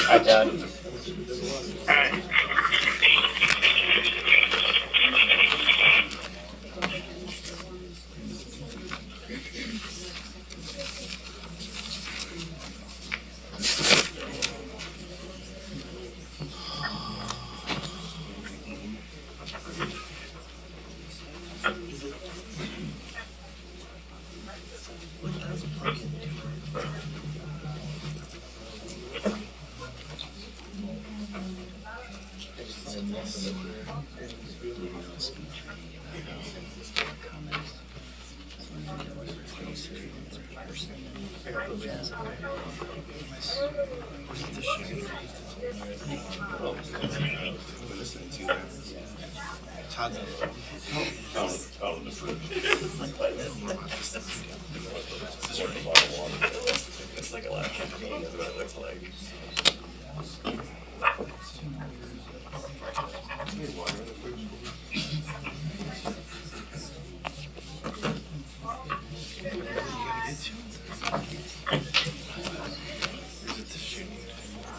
Hi, Todd. It's like a lot of caffeine is what it looks like.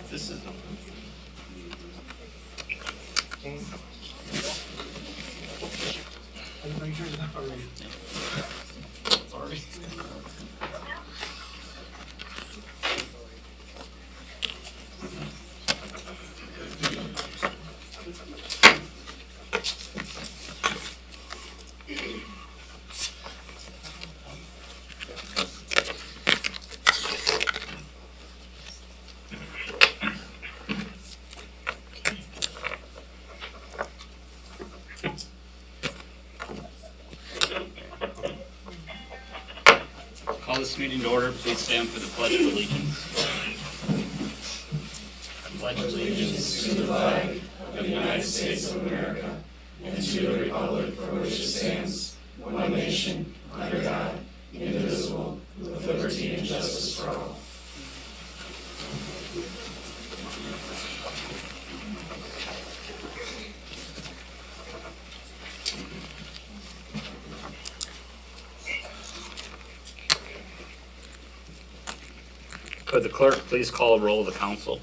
This is sorry. Call this meeting to order. Please stand for the Pledge of Allegiance. I pledge allegiance to the flag of the United States of America and to the republic for which it stands, one nation, under God, indivisible, with liberty and justice for all. Could the clerk please call a roll of the council?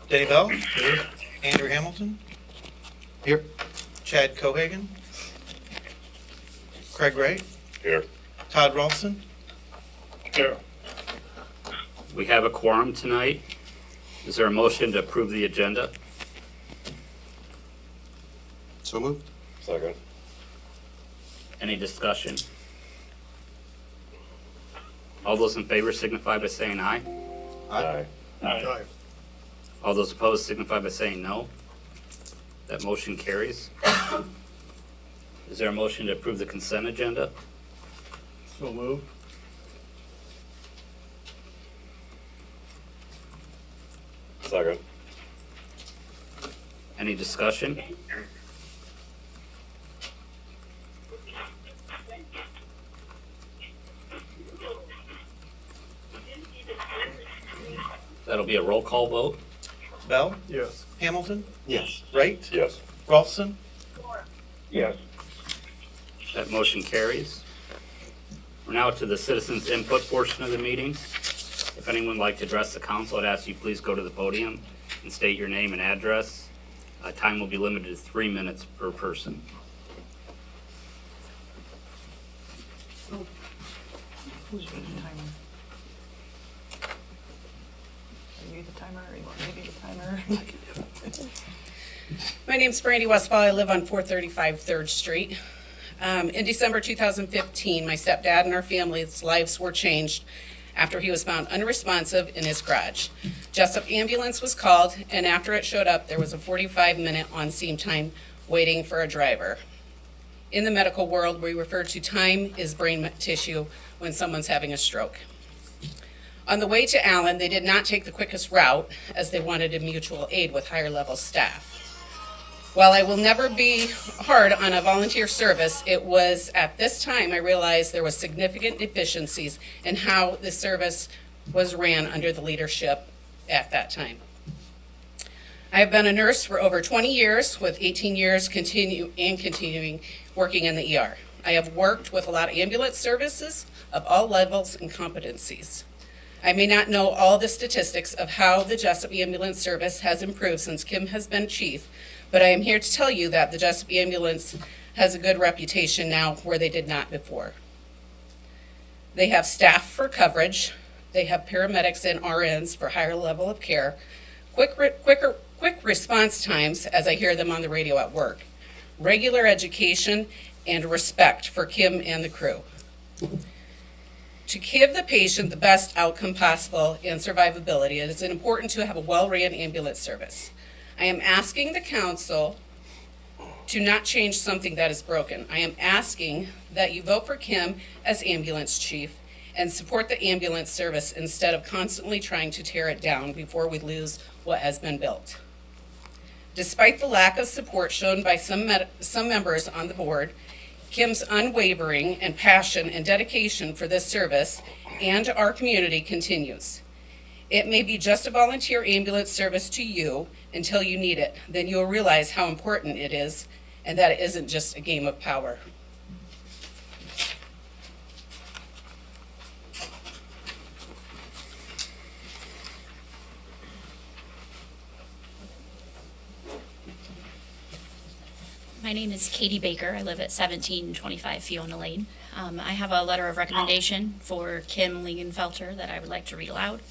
Denny Bell. Here. Andrew Hamilton. Here. Chad Cohagen. Craig Wright. Here. Todd Ralston. Here. We have a quorum tonight. Is there a motion to approve the agenda? So moved. Second. Any discussion? All those in favor signify by saying aye. Aye. Aye. All those opposed signify by saying no. That motion carries. Is there a motion to approve the consent agenda? So moved. Second. Any discussion? That'll be a roll call vote. Bell. Yes. Hamilton. Yes. Wright. Yes. Ralston. Yes. That motion carries. We're now to the citizens input portion of the meeting. If anyone would like to address the council, I'd ask you please go to the podium and state your name and address. Time will be limited to 3 minutes per person. Who's doing the timer? Are you the timer, or you want me to be the timer? My name's Brandy Westfall. I live on 435 3rd Street. In December 2015, my stepdad and our family's lives were changed after he was found unresponsive in his garage. Jessup Ambulance was called, and after it showed up, there was a 45-minute on-scene time waiting for a driver. In the medical world, we refer to time as brain tissue when someone's having a stroke. On the way to Allen, they did not take the quickest route, as they wanted a mutual aid with higher-level staff. While I will never be hard on a volunteer service, it was at this time I realized there was significant deficiencies in how the service was ran under the leadership at that time. I have been a nurse for over 20 years, with 18 years continuing working in the ER. I have worked with a lot of ambulance services of all levels and competencies. I may not know all the statistics of how the Jessup Ambulance Service has improved since Kim has been chief, but I am here to tell you that the Jessup Ambulance has a good reputation now where they did not before. They have staff for coverage, they have paramedics and RNs for higher level of care, quick response times, as I hear them on the radio at work, regular education, and respect for Kim and the crew. To give the patient the best outcome possible and survivability, it is important to have a well-ran ambulance service. I am asking the council to not change something that is broken. I am asking that you vote for Kim as ambulance chief and support the ambulance service instead of constantly trying to tear it down before we lose what has been built. Despite the lack of support shown by some members on the board, Kim's unwavering and passion and dedication for this service and our community continues. It may be just a volunteer ambulance service to you until you need it. Then you'll realize how important it is and that it isn't just a game of power. My name is Katie Baker. I live at 1725 Fiona Lane. I have a letter of recommendation for Kim Lingenfelter that I would like to read aloud.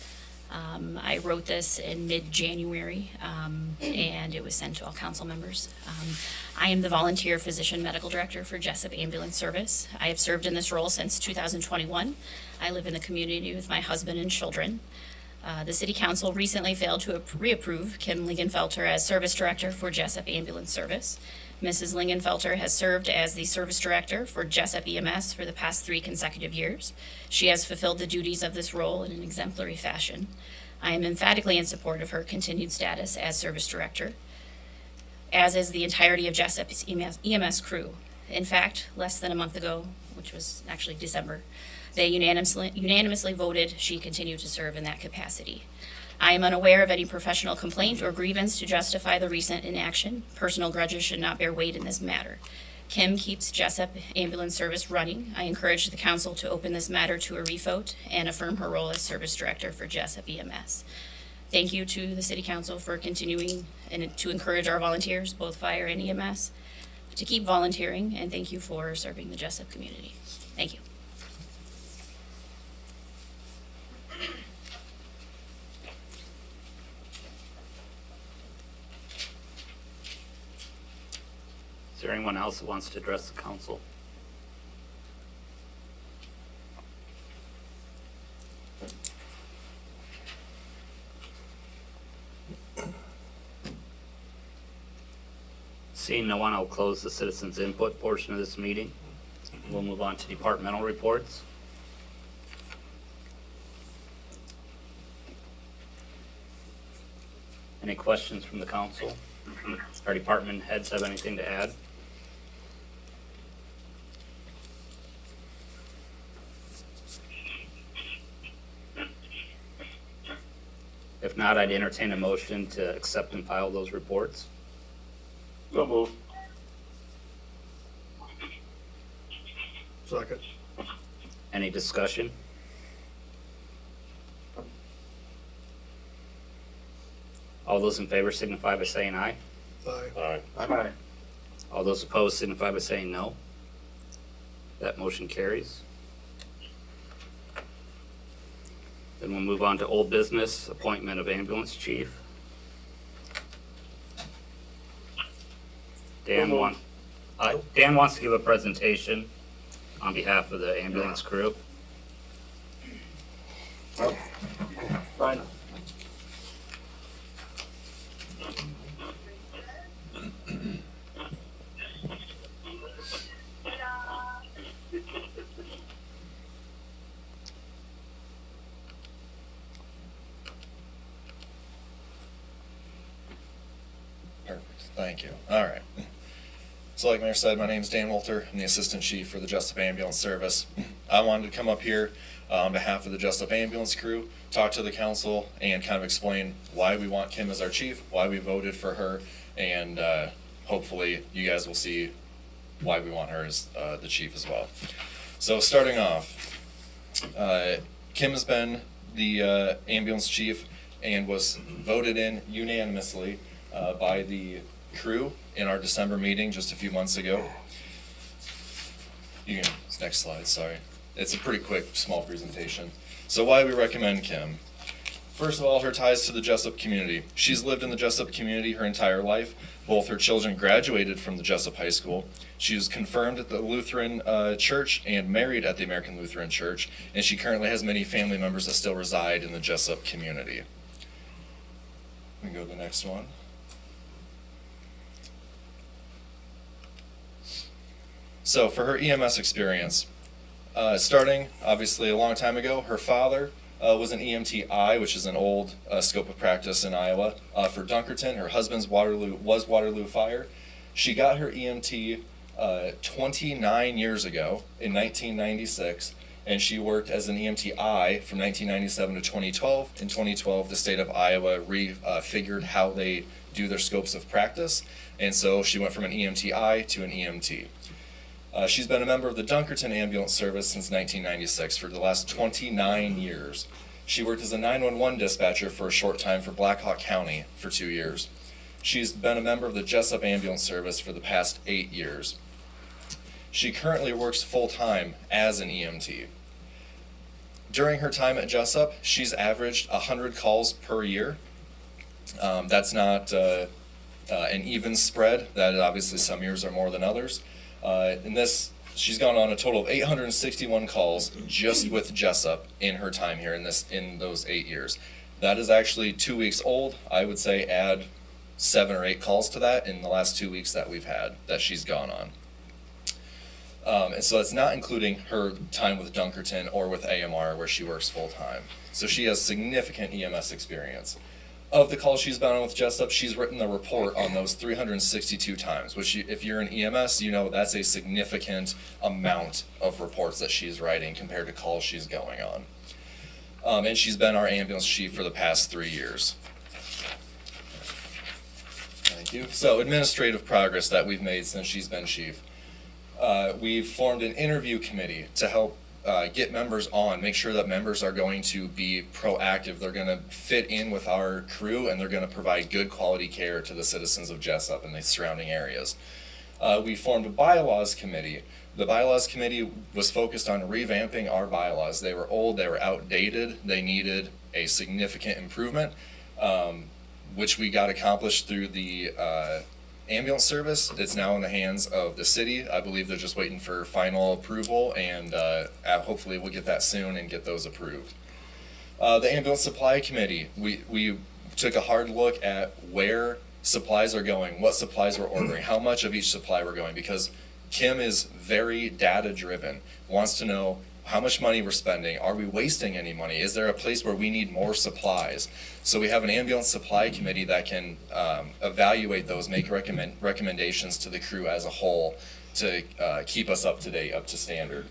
I wrote this in mid-January, and it was sent to all council members. I am the volunteer physician medical director for Jessup Ambulance Service. I have served in this role since 2021. I live in the community with my husband and children. The city council recently failed to reapprove Kim Lingenfelter as service director for Jessup Ambulance Service. Mrs. Lingenfelter has served as the service director for Jessup EMS for the past 3 consecutive years. She has fulfilled the duties of this role in an exemplary fashion. I am emphatically in support of her continued status as service director, as is the entirety of Jessup's EMS crew. In fact, less than a month ago, which was actually December, they unanimously voted she continue to serve in that capacity. I am unaware of any professional complaint or grievance to justify the recent inaction. Personal grudges should not bear weight in this matter. Kim keeps Jessup Ambulance Service running. I encourage the council to open this matter to a revote and affirm her role as service director for Jessup EMS. Thank you to the city council for continuing and to encourage our volunteers, both fire and EMS, to keep volunteering, and thank you for serving the Jessup community. Thank you. Is there anyone else that wants to address the council? Seeing no one, I'll close the citizens' input portion of this meeting. We'll move on to departmental reports. Any questions from the council? Our department heads have anything to add? If not, I'd entertain a motion to accept and file those reports. So moved. Second. Any discussion? All those in favor signify by saying aye. Aye. Aye. All those opposed signify by saying no. That motion carries. Then we'll move on to old business, appointment of ambulance chief. Dan wants to give a presentation on behalf of the ambulance crew. Fine. Perfect, thank you. All right. So like Mayor said, my name's Dan Wolter. I'm the Assistant Chief for the Jessup Ambulance Service. I wanted to come up here on behalf of the Jessup Ambulance crew, talk to the council, and kind of explain why we want Kim as our chief, why we voted for her, and hopefully you guys will see why we want her as the chief as well. So starting off, Kim has been the ambulance chief and was voted in unanimously by the crew in our December meeting just a few months ago. You can, next slide, sorry. It's a pretty quick, small presentation. So why we recommend Kim. First of all, her ties to the Jessup community. She's lived in the Jessup community her entire life. Both her children graduated from the Jessup High School. She was confirmed at the Lutheran Church and married at the American Lutheran Church, and she currently has many family members that still reside in the Jessup community. We can go to the next one. So for her EMS experience, starting obviously a long time ago, her father was an EMTI, which is an old scope of practice in Iowa. For Dunkerton, her husband's Waterloo Fire. She got her EMT 29 years ago in 1996, and she worked as an EMTI from 1997 to 2012. In 2012, the state of Iowa refigured how they do their scopes of practice, and so she went from an EMTI to an EMT. She's been a member of the Dunkerton Ambulance Service since 1996 for the last 29 years. She worked as a 911 dispatcher for a short time for Blackhawk County for 2 years. She's been a member of the Jessup Ambulance Service for the past 8 years. She currently works full-time as an EMT. During her time at Jessup, she's averaged 100 calls per year. That's not an even spread. That obviously some years are more than others. In this, she's gone on a total of 861 calls just with Jessup in her time here in those 8 years. That is actually 2 weeks old. I would say add 7 or 8 calls to that in the last 2 weeks that we've had that she's gone on. And so that's not including her time with Dunkerton or with AMR where she works full time. So she has significant EMS experience. Of the calls she's been on with Jessup, she's written the report on those 362 times, which if you're in EMS, you know that's a significant amount of reports that she's writing compared to calls she's going on. And she's been our ambulance chief for the past 3 years. Thank you. So administrative progress that we've made since she's been chief. We've formed an interview committee to help get members on, make sure that members are going to be proactive, they're going to fit in with our crew, and they're going to provide good quality care to the citizens of Jessup and the surrounding areas. We formed a bylaws committee. The bylaws committee was focused on revamping our bylaws. They were old, they were outdated, they needed a significant improvement, which we got accomplished through the ambulance service. It's now in the hands of the city. I believe they're just waiting for final approval, and hopefully we'll get that soon and get those approved. The ambulance supply committee, we took a hard look at where supplies are going, what supplies we're ordering, how much of each supply we're going, because Kim is very data driven, wants to know how much money we're spending, are we wasting any money, is there a place where we need more supplies? So we have an ambulance supply committee that can evaluate those, make recommendations to the crew as a whole to keep us up to date, up to standard.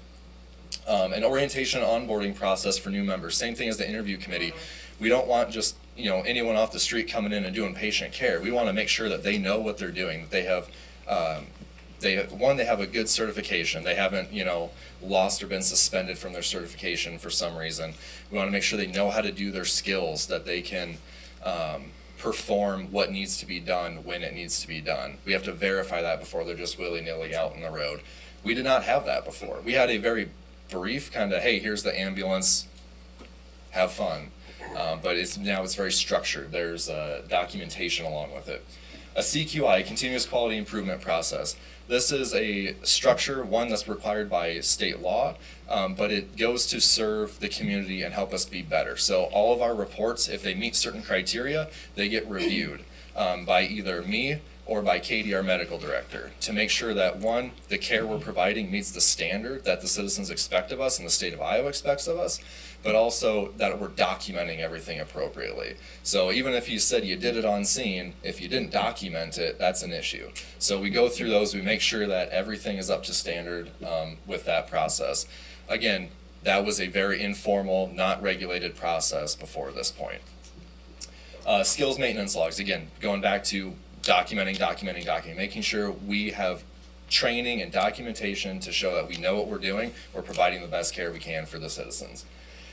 An orientation onboarding process for new members, same thing as the interview committee. We don't want just anyone off the street coming in and doing patient care. We want to make sure that they know what they're doing, that they have they have a good certification. They haven't, lost or been suspended from their certification for some reason. We want to make sure they know how to do their skills, that they can perform what needs to be done when it needs to be done. We have to verify that before they're just willy-nilly out on the road. We did not have that before. We had a very brief kind of, hey, here's the ambulance, have fun. But now it's very structured. There's documentation along with it. A CQI, continuous quality improvement process. This is a structure, one that's required by state law, but it goes to serve the community and help us be better. So all of our reports, if they meet certain criteria, they get reviewed by either me or by Katie, our medical director, to make sure that, one, the care we're providing meets the standard that the citizens expect of us and the state of Iowa expects of us, but also that we're documenting everything appropriately. So even if you said you did it on scene, if you didn't document it, that's an issue. So we go through those, we make sure that everything is up to standard with that process. Again, that was a very informal, not regulated process before this point. Skills maintenance logs, again, going back to documenting, making sure we have training and documentation to show that we know what we're doing, we're providing the best care we can for the citizens.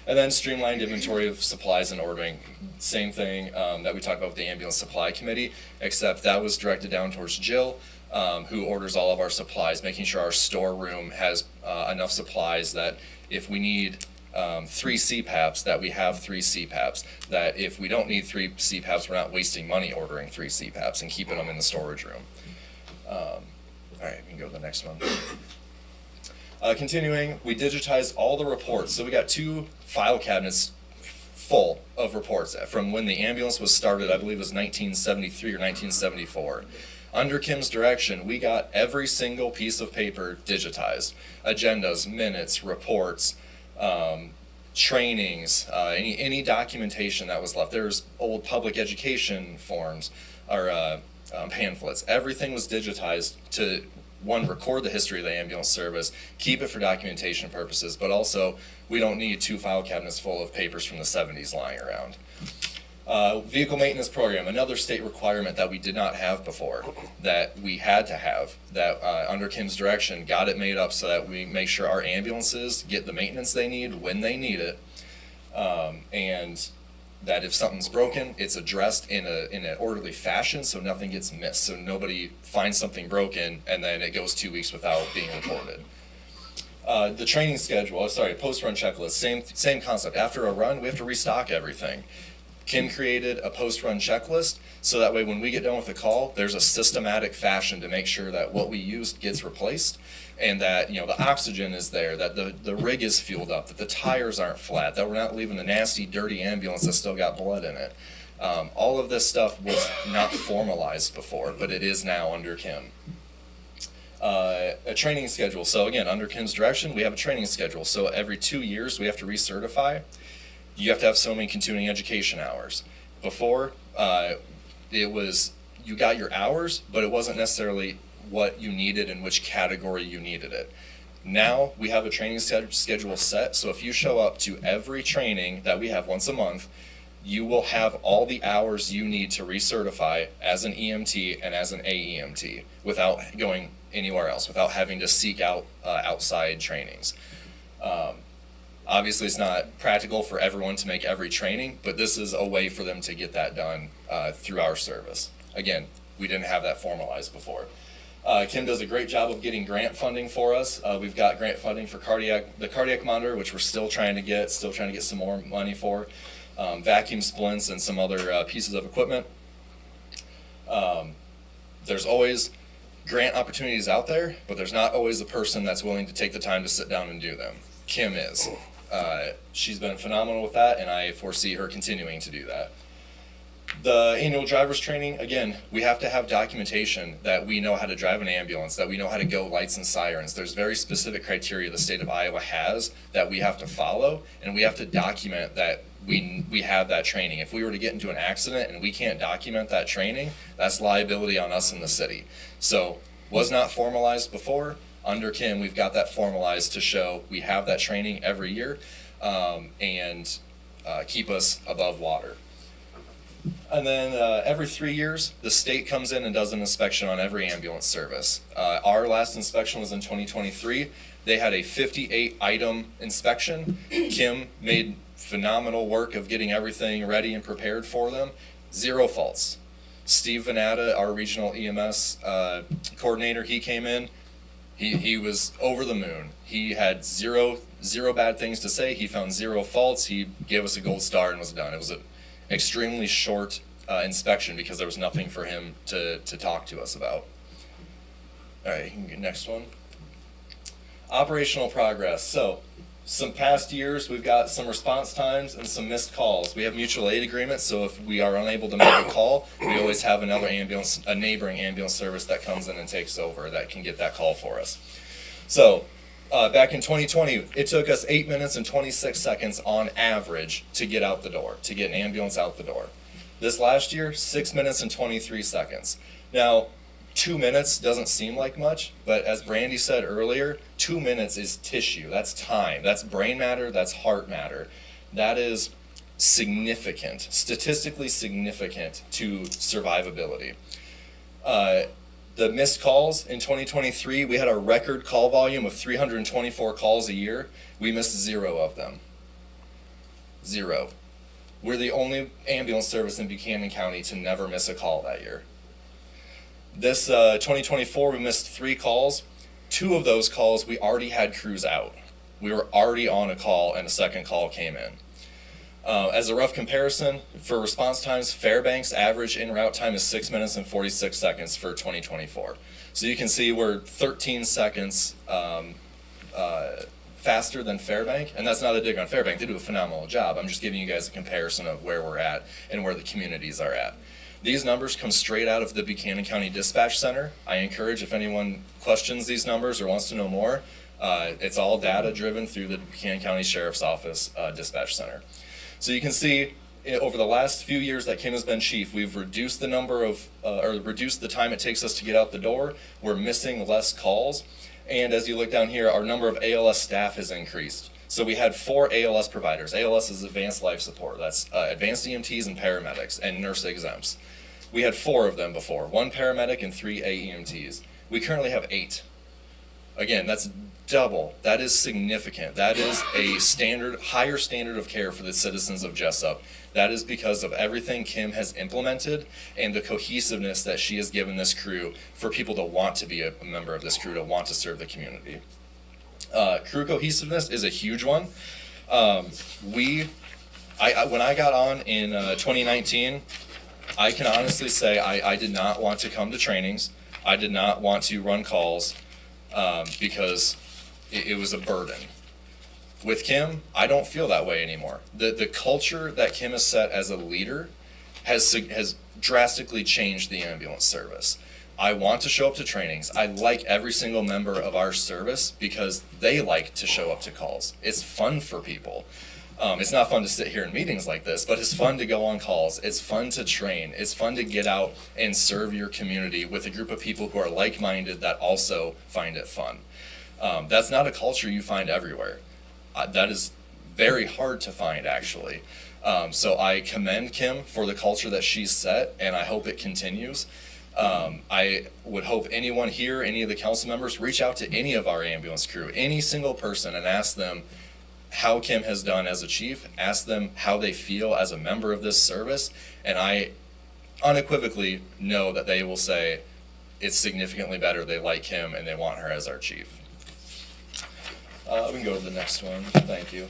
And then streamlined inventory of supplies and ordering, same thing that we talked about with the ambulance supply committee, except that was directed down towards Jill, who orders all of our supplies, making sure our storeroom has enough supplies that if we need 3 CPAPs, that we have 3 CPAPs, that if we don't need 3 CPAPs, we're not wasting money ordering 3 CPAPs and keeping them in the storage room. All right, we can go to the next one. Continuing, we digitized all the reports. So we got 2 file cabinets full of reports from when the ambulance was started. I believe it was 1973 or 1974. Under Kim's direction, we got every single piece of paper digitized. Agendas, minutes, reports, trainings, any documentation that was left. There's old public education forms or pamphlets. Everything was digitized to, one, record the history of the ambulance service, keep it for documentation purposes, but also we don't need 2 file cabinets full of papers from the 70s lying around. Vehicle maintenance program, another state requirement that we did not have before, that we had to have, that under Kim's direction got it made up so that we make sure our ambulances get the maintenance they need when they need it, and that if something's broken, it's addressed in an orderly fashion so nothing gets missed, so nobody finds something broken and then it goes 2 weeks without being reported. The training schedule, post-run checklist, same concept. After a run, we have to restock everything. Kim created a post-run checklist, so that way when we get done with the call, there's a systematic fashion to make sure that what we used gets replaced, and that, you know, the oxygen is there, that the rig is fueled up, that the tires aren't flat, that we're not leaving a nasty, dirty ambulance that's still got blood in it. All of this stuff was not formalized before, but it is now under Kim. A training schedule. So again, under Kim's direction, we have a training schedule. So every 2 years, we have to recertify. You have to have so many continuing education hours. Before, it was, you got your hours, but it wasn't necessarily what you needed and which category you needed it. Now, we have a training schedule set, so if you show up to every training that we have once a month, you will have all the hours you need to recertify as an EMT and as an AEMT without going anywhere else, without having to seek out outside trainings. Obviously, it's not practical for everyone to make every training, but this is a way for them to get that done through our service. Again, we didn't have that formalized before. Kim does a great job of getting grant funding for us. We've got grant funding for the cardiac monitor, which we're still trying to get some more money for. Vacuum splints and some other pieces of equipment. There's always grant opportunities out there, but there's not always a person that's willing to take the time to sit down and do them. Kim is. She's been phenomenal with that, and I foresee her continuing to do that. The annual driver's training, again, we have to have documentation that we know how to drive an ambulance, that we know how to go lights and sirens. There's very specific criteria the state of Iowa has that we have to follow, and we have to document that we have that training. If we were to get into an accident and we can't document that training, that's liability on us in the city. So, was not formalized before. Under Kim, we've got that formalized to show we have that training every year and keep us above water. And then every 3 years, the state comes in and does an inspection on every ambulance service. Our last inspection was in 2023. They had a 58-item inspection. Kim made phenomenal work of getting everything ready and prepared for them. 0 faults. Steve Venata, our regional EMS coordinator, he came in. He was over the moon. He had zero bad things to say. He found 0 faults. He gave us a gold star and was done. It was an extremely short inspection because there was nothing for him to talk to us about. All right, you can get next one. Operational progress. So, some past years, we've got some response times and some missed calls. We have mutual aid agreements, so if we are unable to make a call, we always have another ambulance, a neighboring ambulance service that comes in and takes over that can get that call for us. So, back in 2020, it took us 8 minutes and 26 seconds on average to get out the door, to get an ambulance out the door. This last year, 6 minutes and 23 seconds. Now, 2 minutes doesn't seem like much, but as Brandy said earlier, 2 minutes is tissue. That's time. That's brain matter. That's heart matter. That is significant, statistically significant to survivability. The missed calls in 2023, we had a record call volume of 324 calls a year. We missed 0 of them. 0. We're the only ambulance service in Buchanan County to never miss a call that year. This 2024, we missed 3 calls. 2 of those calls, we already had crews out. We were already on a call and a second call came in. As a rough comparison, for response times, Fairbanks' average en route time is 6 minutes and 46 seconds for 2024. So you can see we're 13 seconds faster than Fairbank, and that's not a dig on Fairbank. They do a phenomenal job. I'm just giving you guys a comparison of where we're at and where the communities are at. These numbers come straight out of the Buchanan County Dispatch Center. I encourage, if anyone questions these numbers or wants to know more, it's all data driven through the Buchanan County Sheriff's Office Dispatch Center. So you can see over the last few years that Kim has been chief, we've reduced the number of, or reduced the time it takes us to get out the door. We're missing less calls. And as you look down here, our number of ALS staff has increased. So we had 4 ALS providers. ALS is advanced life support. That's advanced EMTs and paramedics and nurse exempts. We had 4 of them before, 1 paramedic and 3 AEMTs. We currently have 8. Again, that's double. That is significant. That is a standard, higher standard of care for the citizens of Jessup. That is because of everything Kim has implemented and the cohesiveness that she has given this crew for people to want to be a member of this crew, to want to serve the community. Crew cohesiveness is a huge one. When I got on in 2019, I can honestly say I did not want to come to trainings. I did not want to run calls because it was a burden. With Kim, I don't feel that way anymore. The culture that Kim has set as a leader has drastically changed the ambulance service. I want to show up to trainings. I like every single member of our service because they like to show up to calls. It's fun for people. It's not fun to sit here in meetings like this, but it's fun to go on calls. It's fun to train. It's fun to get out and serve your community with a group of people who are like-minded that also find it fun. That's not a culture you find everywhere. That is very hard to find, actually. So I commend Kim for the culture that she's set, and I hope it continues. I would hope anyone here, any of the council members, reach out to any of our ambulance crew, any single person, and ask them how Kim has done as a chief, ask them how they feel as a member of this service, and I unequivocally know that they will say it's significantly better, they like Kim, and they want her as our chief. We can go to the next one, thank you.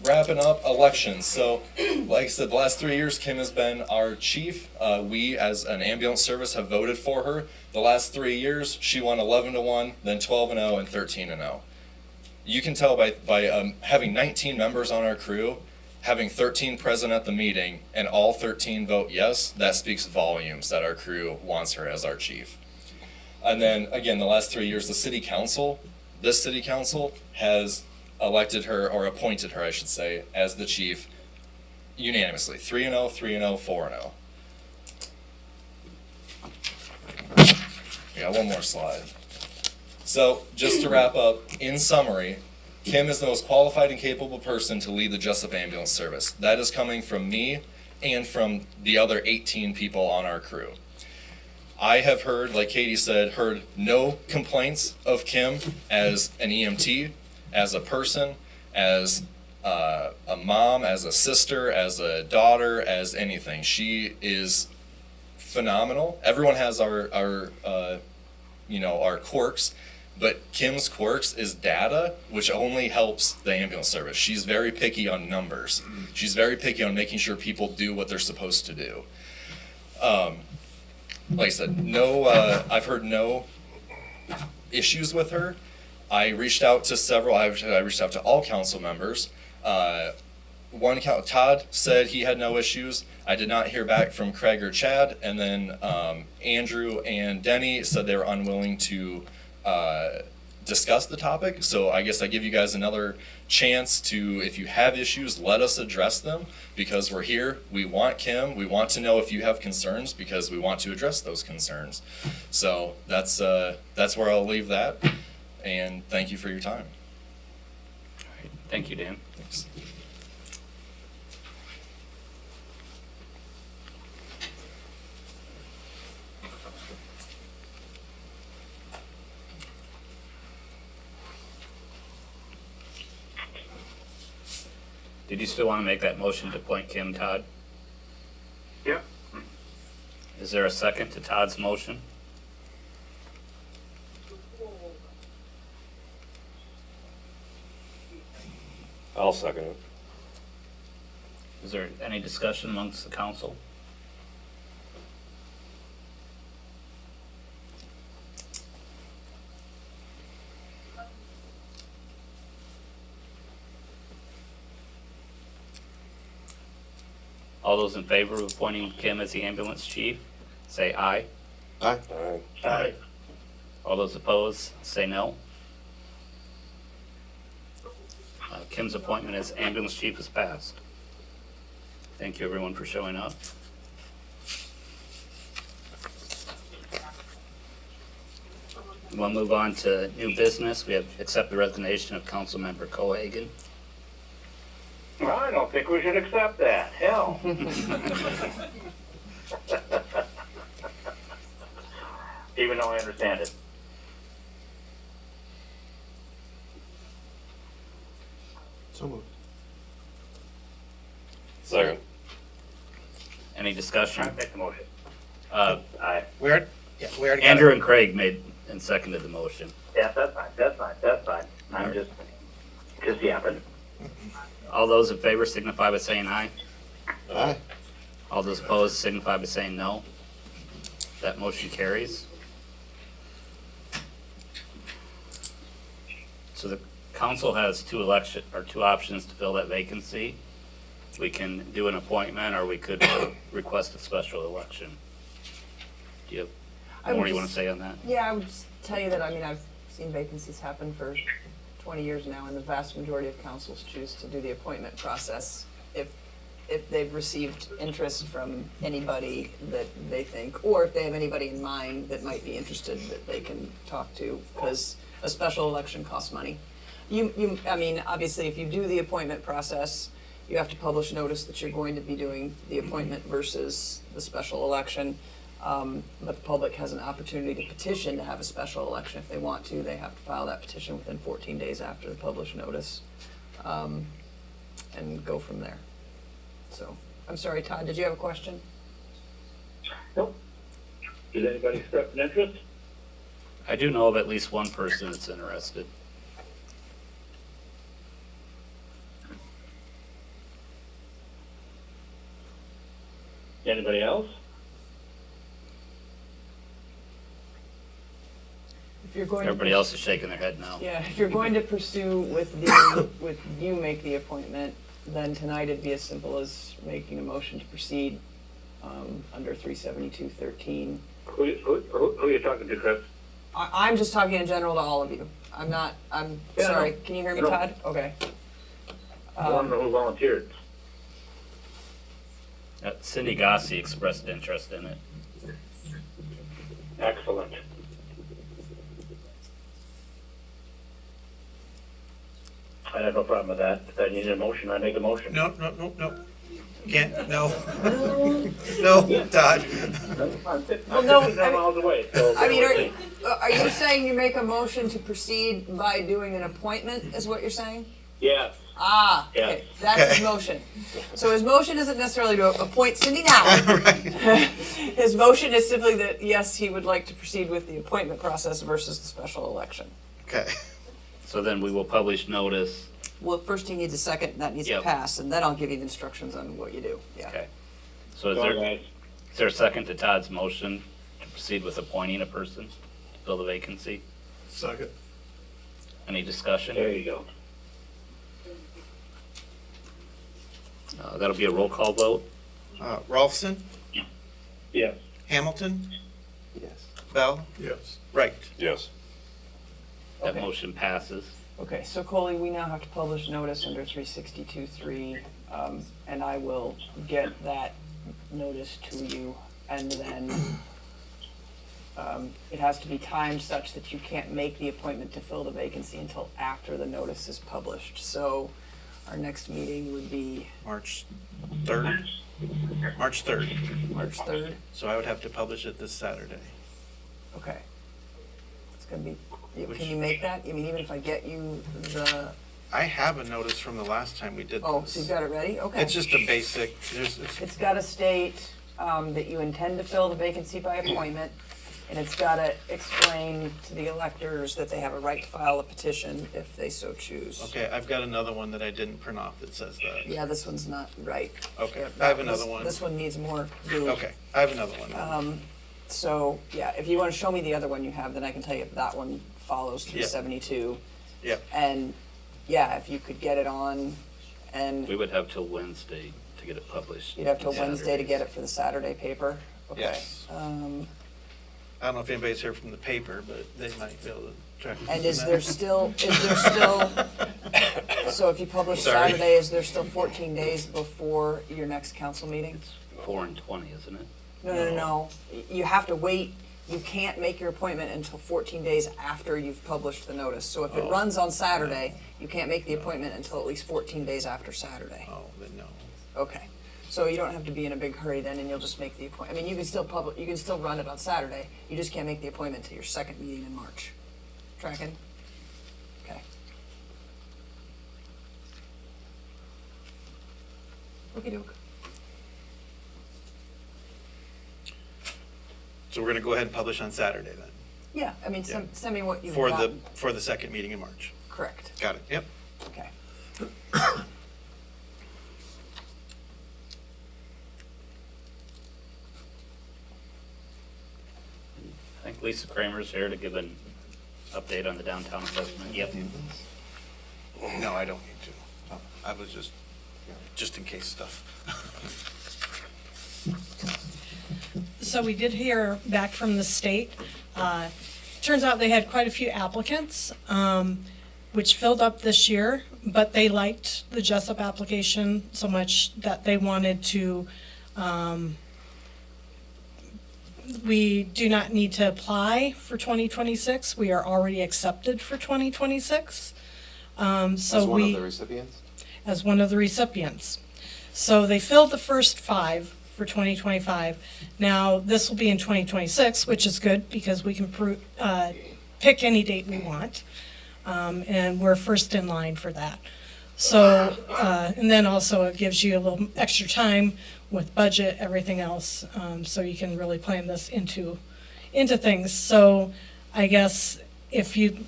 Wrapping up elections. So, like I said, the last 3 years, Kim has been our chief. We, as an ambulance service, have voted for her. The last 3 years, she won 11-1, then 12-0, and 13-0. You can tell by having 19 members on our crew, having 13 present at the meeting, and all 13 vote yes, that speaks volumes that our crew wants her as our chief. And then, again, the last 3 years, the city council, this city council has elected her, or appointed her, I should say, as the chief unanimously. 3-0, 3-0, 4-0. We got one more slide. So, just to wrap up, in summary, Kim is the most qualified and capable person to lead the Jessup Ambulance Service. That is coming from me and from the other 18 people on our crew. I have heard, like Katie said, no complaints of Kim as an EMT, as a person, as a mom, as a sister, as a daughter, as anything. She is phenomenal. Everyone has our quirks, But Kim's quirks is data, which only helps the ambulance service. She's very picky on numbers. She's very picky on making sure people do what they're supposed to do. Like I said, I've heard no issues with her. I reached out to several, I reached out to all council members. Todd said he had no issues. I did not hear back from Craig or Chad. And then Andrew and Denny said they were unwilling to discuss the topic. So I guess I give you guys another chance to, if you have issues, let us address them, because we're here. We want Kim. We want to know if you have concerns, because we want to address those concerns. So that's where I'll leave that. And thank you for your time. Thank you, Dan. Thanks. Did you still want to make that motion to appoint Kim, Todd? Yep. Is there a second to Todd's motion? I'll second it. Is there any discussion amongst the council? All those in favor of appointing Kim as the ambulance chief, say aye. Aye. Aye. All those opposed, say no. Kim's appointment as ambulance chief is passed. Thank you, everyone, for showing up. We'll move on to new business. We have accept the resignation of Councilmember Cohagen. I don't think we should accept that. Hell. Even though I understand it. So moved. Second. Any discussion? Make the motion. Uh, Aye. We already got it. Andrew and Craig made and seconded the motion. Yeah, that's fine. I'm just yapping. All those in favor signify by saying aye. Aye. All those opposed signify by saying no. That motion carries. So the council has two options to fill that vacancy. We can do an appointment, or we could request a special election. Do you I have would more you want to just- say on that? Yeah, I would just tell you that, I mean, I've seen vacancies happen for 20 years now, and the vast majority of councils choose to do the appointment process if they've received interest from anybody that they think, or if they have anybody in mind that might be interested that they can talk to, because a special election costs money. I mean, obviously, if you do the appointment process, you have to publish notice that you're going to be doing the appointment versus the special election. But the public has an opportunity to petition to have a special election if they want to. They have to file that petition within 14 days after the published notice, and go from there. So, I'm sorry, Todd, did you have a question? Nope. Does anybody express an interest? I do know of at least one person that's interested. Anybody else? If you're going Everybody to, else is shaking their head no. yeah, if you're going to pursue with you make the appointment, then tonight it'd be as simple as making a motion to proceed under 372.13. Who are you talking to, Chris? I'm just talking in general to all of you. I'm Yeah, sorry, no. can you hear me, No. Todd? Okay. I want to know who volunteered. Cindy Gossi expressed interest in it. Excellent. I have no problem with that. If I need a motion, I make a motion. No. Can't, no. No, Todd. Well, no, I'm 10 miles away, so. I mean, are you saying you make a motion to proceed by doing an appointment, is what you're saying? Yes. Ah, Yeah. okay, that's his Okay. motion. So his motion isn't necessarily to appoint Cindy now. Right. His motion is simply that, yes, he would like to proceed with the appointment process versus the special election. Okay. So then we will publish notice. Well, first he needs a second, and that needs to Yep. pass, and then I'll give you the instructions on what you do, yeah. Okay. So is Sorry, there, guys. is there a second to Todd's motion to proceed with appointing a person to fill the vacancy? Second. Any discussion? There you go. That'll be a roll call vote. Rolfson, Yes. Hamilton, Yes. Bell, Yes. Wright. Yes. That Okay. motion passes. Okay, so Coley, we now have to publish notice under 362.3, and I will get that notice to you, and then it has to be timed such that you can't make the appointment to fill the vacancy until after the notice is published. So our next meeting would be March 3rd. March 3rd. March 3rd. So I would have to publish it this Saturday. Okay. It's gonna be, Which- can you make that? I mean, even if I get you the, I have a notice from the last time we did this. oh, so you've got it ready? Okay. It's just a basic, It's gotta state, that you intend to fill the vacancy by appointment, and it's gotta explain to the electors that they have a right to file a petition if they so choose. okay, I've got another one that I didn't print off that says that. Yeah, this one's not right. Okay, Yeah, I have this- another one. This one needs more glue. Okay, I have another one. So, yeah, if you wanna show me the other one you have, then I can tell you if that one follows through Yeah. 72. Yep. And, yeah, if you could get it on, and We would have till Wednesday to get it published. you'd have till Wednesday to get it for the Saturday paper. Okay. Yes. I don't know if anybody's here from the paper, but they might be able to track. it And from is that. there still, so if you publish Sorry. Saturday, is there still 14 days before your next council meeting? 4 and 20, isn't it? No. You have to wait, you can't make your appointment until 14 days after you've published the notice. So if it runs on Saturday, you can't make the appointment until at least 14 days after Saturday. Oh, then no. Okay. So you don't have to be in a big hurry then, and you'll just make the appointment. I mean, you can still run it on Saturday. You just can't make the appointment till your second meeting in March. Tracking? Okay. Okey-doke. So we're gonna go ahead and publish on Saturday then, Yeah, I mean, send me what you've for got. for the second meeting in March. Correct, Got it, yep. okay. I think Lisa Kramer's here to give an update on the downtown assessment. Yep. No, I don't need to. I was just in case stuff. So we did hear back from the state. Turns out they had quite a few applicants, which filled up this year, but they liked the Jessup application so much that they wanted to, we do not need to apply for 2026. We are already accepted for 2026. So As one we of the recipients? as one of the recipients. So they filled the first 5 for 2025. Now, this will be in 2026, which is good because we can pick any date we want. And we're first in line for that. So, and then also it gives you a little extra time with budget, everything else, so you can really plan this into things. So I guess if you'd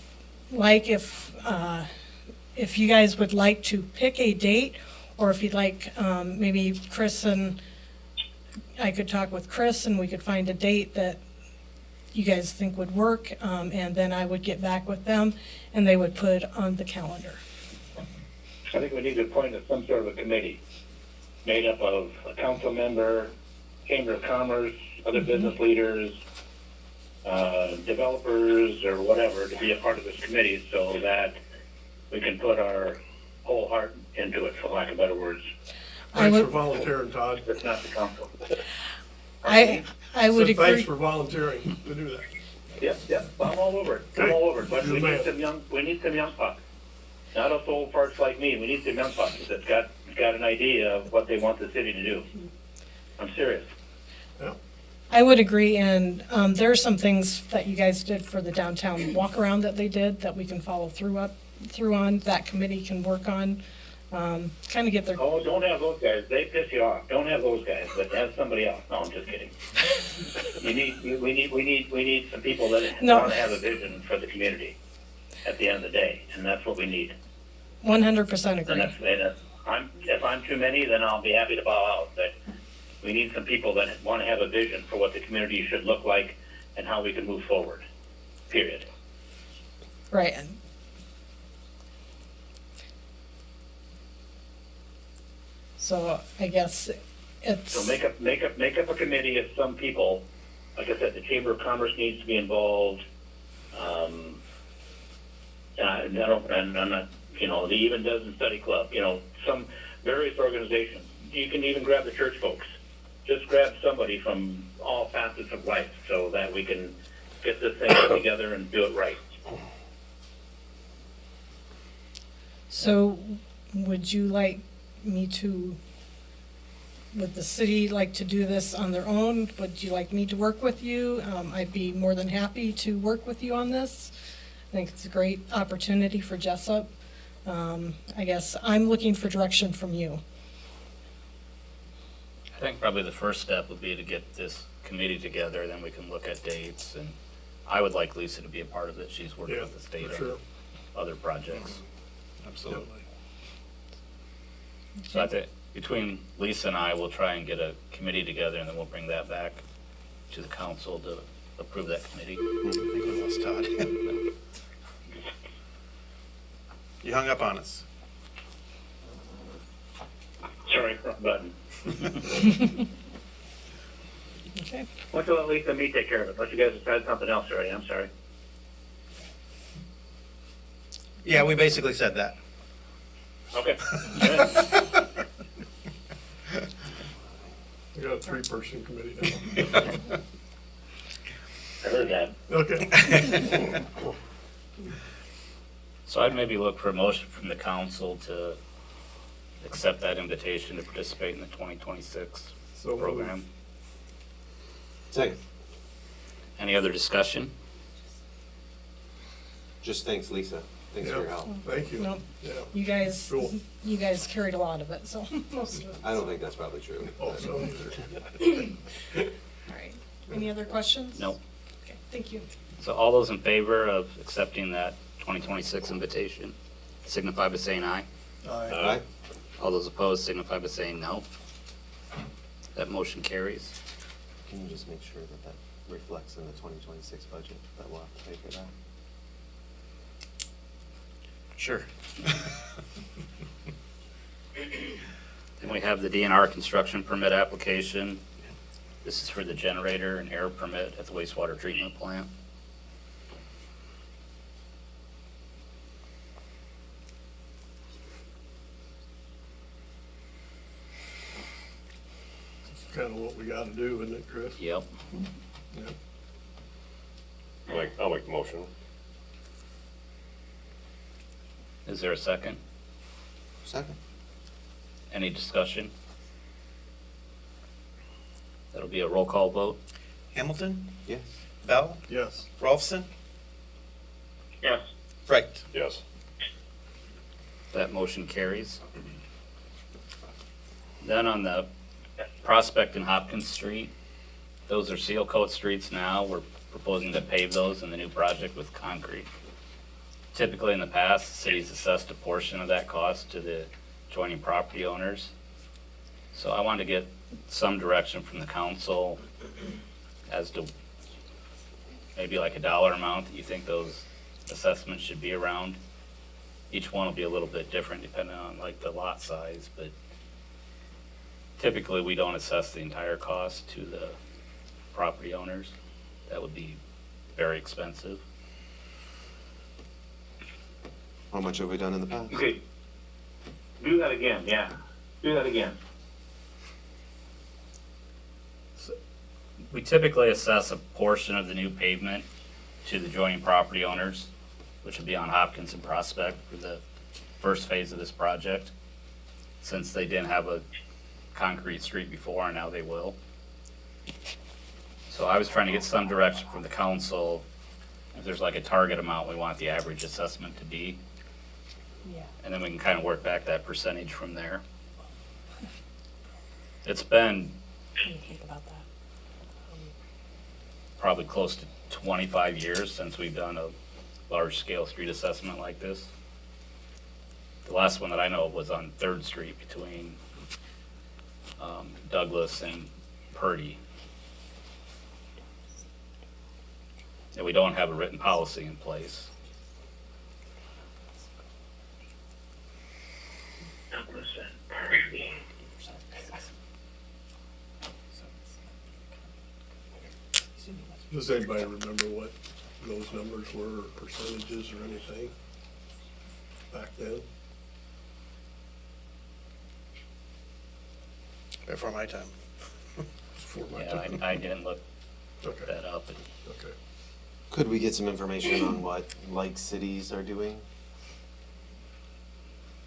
like, if you guys would like to pick a date, or if you'd like, maybe Chris and I could talk with Chris and we could find a date that you guys think would work, and then I would get back with them and they would put on the calendar. I think we need to appoint some sort of a committee made up of a council member, Chamber of Commerce, other business leaders, developers, or whatever, to be a part of this committee so that we can put our whole heart into it, for lack of better words. I Thanks for would, volunteering, Todd. It's not the council. I would Said agree. Thanks for volunteering to do that. Yep, I'm all over it. I'm all over it. But You're we the need man. some young pups. Not us old farts like me. We need some young pups that got an idea of what they want the city to do. I'm serious. I would agree, and there are some things that you guys did for the downtown walk around that they did that we can follow through on, that committee can work on. kind of get their, Oh, don't have those guys. They piss you off. Don't have those guys, but have somebody else. No, I'm just kidding. We need some people that No. want to have a vision for the community at the end of the day, and that's what we need. 100% agree. If I'm too many, then I'll be happy to bow out, but we need some people that want to have a vision for what the community should look like and how we can move forward, period. Right. So I guess it's. So make up a committee of some people. Like I said, the Chamber of Commerce needs to be involved. And I'm not, the Even Dozen Study Club, some various organizations. You can even grab the church folks. Just grab somebody from all facets of life so that we can get this thing together and do it right. So would you like me to, would the city like to do this on their own? Would you like me to work with you? I'd be more than happy to work with you on this. I think it's a great opportunity for Jessup. I guess I'm looking for direction from you. I think probably the first step would be to get this committee together, then we can look at dates, and I would like Lisa to be a part of it. She's worked Yeah, with the state for sure. on other projects. Absolutely. So I think between Lisa and I, we'll try and get a committee together, and then we'll bring that back to the council to approve that committee. I think we lost Todd. You hung up on us. Sorry, wrong button. Okay. Why don't you let Lisa and me take care of it? Unless you guys decide something else already, I'm sorry. Yeah, we basically said that. Okay. We got a 3-person committee now. I heard that. Okay. So I'd maybe look for a motion from the council to accept that invitation to participate in the 2026 So moved. program. Second. Any other discussion? Just thanks, Lisa. Thanks for your Yeah, help. thank you. No, Yeah. you Cool. guys carried a lot of it, so most of it. I don't think that's probably true. Oh, so either. All right. Any other questions? No. Okay, thank you. So all those in favor of accepting that 2026 invitation signify by saying aye. Aye. All those opposed signify by saying no. That motion carries. Can you just make sure that that reflects in the 2026 budget, that we'll have to pay for that? Sure. Then we have the DNR construction permit application. This is for the generator and air permit at the wastewater treatment plant. It's kind of what we got to do, isn't it, Chris? Yep. Yeah. I'll make the motion. Is there a second? Second. Any discussion? That'll be a roll call vote. Hamilton, Yes. Bell, Yes. Rolfson, Yes. Right. Yes. That motion carries. Then on the Prospect and Hopkins Street, those are seal coat streets now. We're proposing to pave those in the new project with concrete. Typically in the past, the city's assessed a portion of that cost to the adjoining property owners. So I wanted to get some direction from the council as to maybe like a dollar amount that you think those assessments should be around. Each one will be a little bit different depending on like the lot size, but typically we don't assess the entire cost to the property owners. That would be very expensive. How much have we done in the past? Okay. Do that again, yeah. Do that again. We typically assess a portion of the new pavement to the adjoining property owners, which would be on Hopkins and Prospect for the first phase of this project. Since they didn't have a concrete street before, and now they will. So I was trying to get some direction from the council, if there's like a target amount we want the average assessment to be. Yeah. And then we can kind of work back that percentage from there. It's been What do you think about that? probably close to 25 years since we've done a large-scale street assessment like this. The last one that I know of was on Third Street between Douglas and Purdy. And we don't have a written policy in place. Douglas and Purdy. Does anybody remember what those numbers were, or percentages or anything back then? Before my time. Before my Yeah, time? I didn't look Okay, that up. okay. Could we get some information on what like cities are doing?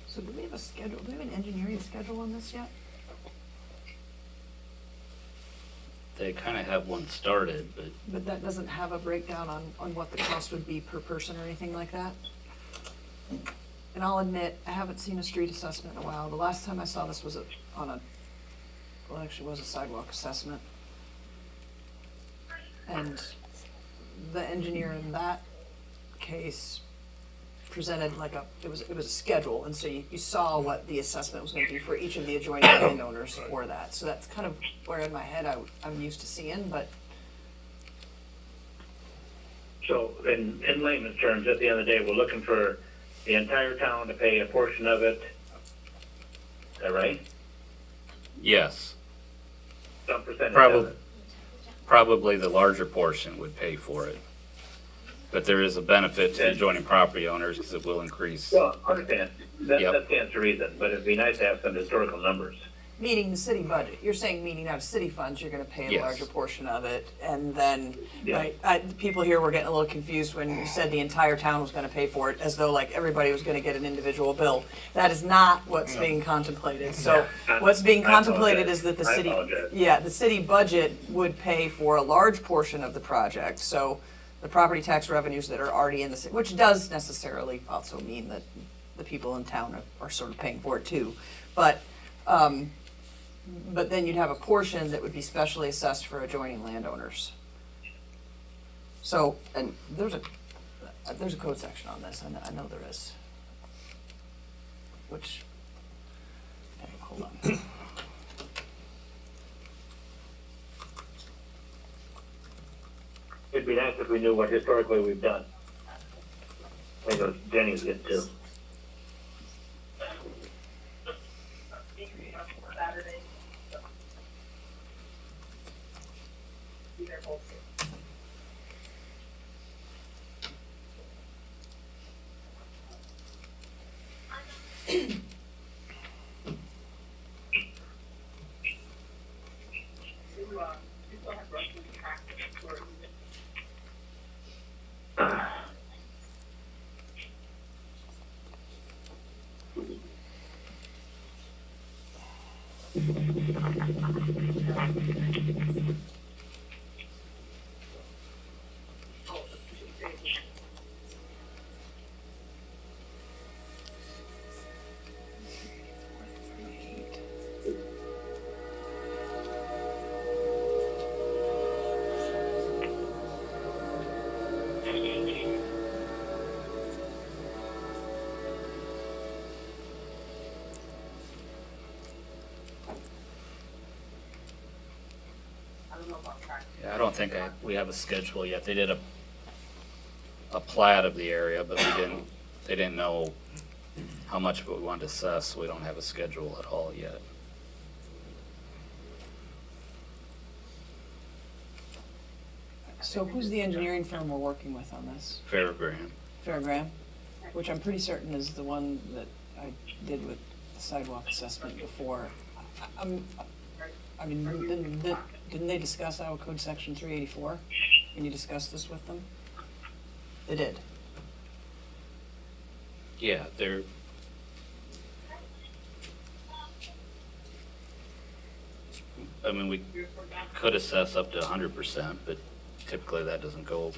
So do we have a schedule, do we have an engineering schedule on this yet? They kind of have one started, but But that doesn't have a breakdown on what the cost would be per person or anything like that? And I'll admit, I haven't seen a street assessment in a while. The last time I saw this was on a, well, actually it was a sidewalk assessment. And the engineer in that case presented like it was a schedule, and so you saw what the assessment was gonna be for each of the adjoining landowners for that. So that's kind of where in my head I'm used to seeing, but So in layman's terms, at the end of the day, we're looking for the entire town to pay a portion of it. Is that right? yes, Some percentage of probably, it. probably the larger portion would pay for it. But there is a benefit to the adjoining property owners because it will increase. Well, I understand. That Yep. stands to reason, but it'd be nice to have some historical numbers. meaning the city budget, you're saying meaning out of city funds, you're gonna pay a Yes. larger portion of it, and then, Yeah. right, people here were getting a little confused when you said the entire town was gonna pay for it, as though like everybody was gonna get an individual bill. That is not what's being contemplated, so Yeah. what's being I contemplated apologize. is that the I city, apologize. yeah, the city budget would pay for a large portion of the project, so the property tax revenues that are already in the city, which does necessarily also mean that the people in town are sort of paying for it too, but then you'd have a portion that would be specially assessed for adjoining landowners. So, and there's a code section on this, I know there is. Which, okay, hold on. It'd be nice if we knew what historically we've done. I think what Jenny's getting to. Yeah, I don't think we have a schedule yet. They did a plat of the area, but they didn't know how much of it we wanted to assess, so we don't have a schedule at all yet. So who's the engineering firm we're working with on this? Fairgraham. Fairgraham, which I'm pretty certain is the one that I did with the sidewalk assessment before. I mean, didn't they discuss Iowa Code Section 384? Can you discuss this with them? They did. Yeah, I mean, we could assess up to 100%, but typically that doesn't go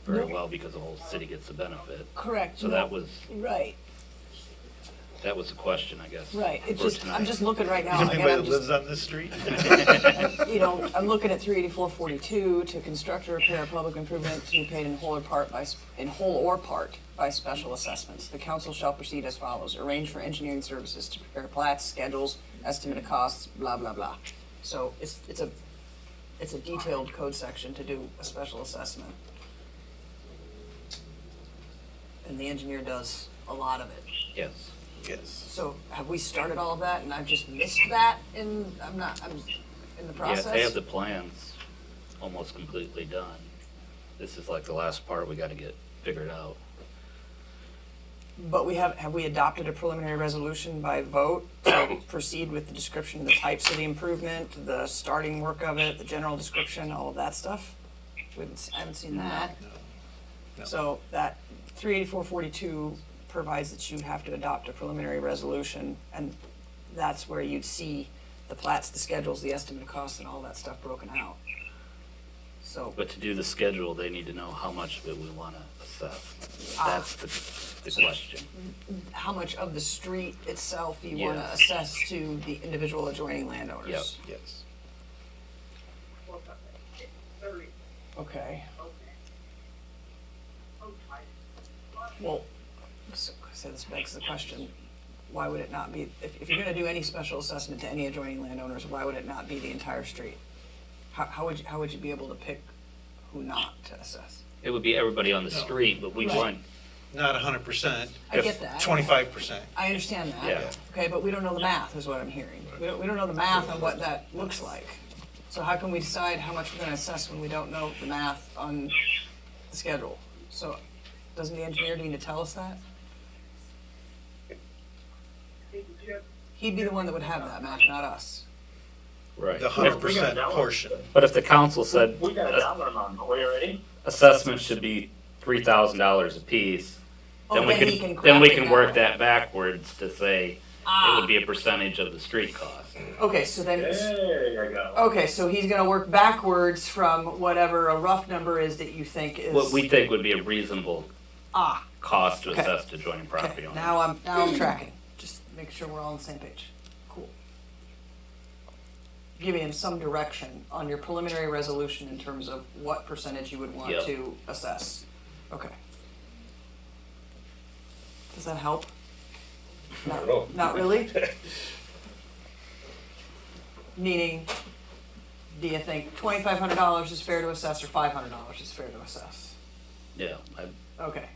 very well because the whole city gets the benefit. Correct. So that was, Right. That was the question, I guess. Right, it's for just, I'm tonight. just looking right now, Anybody again, that I'm lives just, on this street? you know, I'm looking at 38442 to construct or repair a public improvement to be paid in whole or part by special assessments. The council shall proceed as follows: arrange for engineering services to prepare plats, schedules, estimate of costs, blah, blah, blah. So it's a detailed code section to do a special assessment. And the engineer does a lot of it. Yes. Yes. So have we started all of that and I've just missed that I'm in the process? Yeah, they have the plans almost completely done. This is like the last part we gotta get figured out. But have we adopted a preliminary resolution by vote to proceed with the description of the types of the improvement, the starting work of it, the general description, all of that stuff? I haven't seen that. No. So that 38442 provides that you have to adopt a preliminary resolution, and that's where you'd see the plats, the schedules, the estimate of costs, and all that stuff broken out. So, But to do the schedule, they need to know how much of it we wanna assess. Ah. That's the question. how much of the street itself you wanna Yes. assess to the individual adjoining landowners? Yep. Yes. Okay. Well, so this begs the question, why would it not be, if you're gonna do any special assessment to any adjoining landowners, why would it not be the entire street? How would you be able to pick who not to assess? It would be everybody on the street, but we Right. want, Not 100%, I get that. 25%. I understand that. Yeah. Okay, but we don't know the math, is what I'm hearing. We don't know the math on what that looks like. So how can we decide how much we're gonna assess when we don't know the math on the schedule? So doesn't the engineer need to tell us that? He'd be the one that would have that math, not us. right. The 100% portion. But if the council said We got a dollar amount, are we ready? assessment should be $3,000 apiece, Oh, then we then he can, can then we craft it can that work way. that backwards to say it would be a percentage of the street cost. Okay, so then, There you go. okay, so he's gonna work backwards from whatever a rough number is that you think is. What we think would be a reasonable Ah, cost to Okay. assess to adjoining property okay, owners. now I'm tracking. Just make sure we're all on the same page. Cool. Giving him some direction on your preliminary resolution in terms of what percentage you would want Yep. to assess. Okay. Does that help? Not really? Meaning, do you think $2,500 is fair to assess or $500 is fair to assess? Yeah, Okay.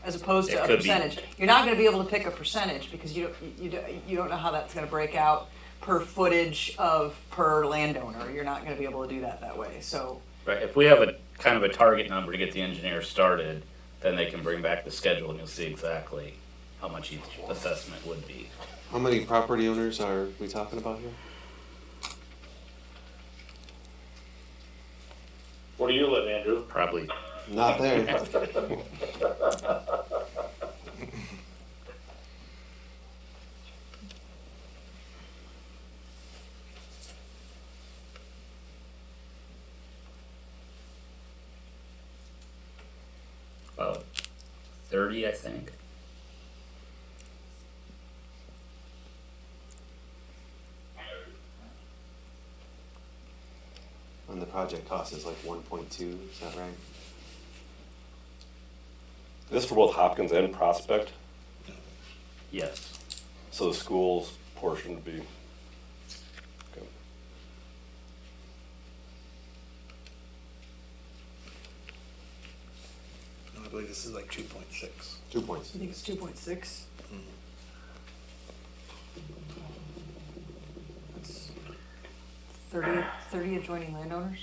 As opposed It to a could be. percentage. You're not gonna be able to pick a percentage because you don't know how that's gonna break out per footage per landowner. You're not gonna be able to do that way, so. right, if we have a kind of a target number to get the engineer started, then they can bring back the schedule and you'll see exactly how much each assessment would be. How many property owners are we talking about here? Where do you live, Andrew? Probably, Not there. about 30, I think. And the project cost is like 1.2, is that right? This for both Hopkins and Prospect, Yes. so the school's portion would be. Okay. No, I believe this is like 2.6. 2 points. I think it's 2.6. That's 30 adjoining landowners?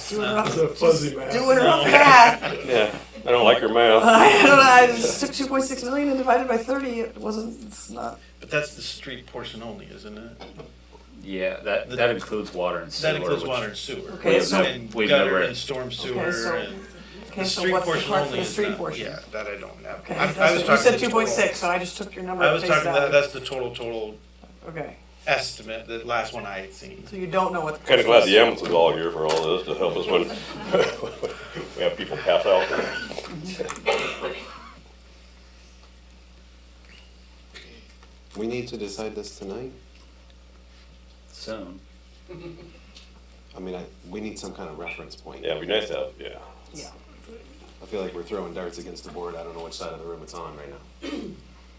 Doing rough, The fuzzy math. doing rough math. Yeah, I don't like your math. I don't know, I just took 2.6 million and divided by 30, it's not. But that's the street portion only, isn't it? Yeah, that includes water and sewer. That includes which- water and sewer. Okay, so- And We've gutter never- and storm sewer so- and Okay, the so street what's the portion part for only the is street not, portion? yeah, that I don't know. Okay, I that's was what- you talking said the total. 2.6, so I just took your number I at was face talking, value. that's the total Okay, estimate, the last one I had seen. So you don't know what. Kinda glad the ambulance is all here for all this to help us when we have people pass out. We need to decide this tonight? Soon. I mean, we need some kind of reference point. Yeah, it'd be nice to have, yeah. Yeah. I feel like we're throwing darts against the board. I don't know which side of the room it's on right now.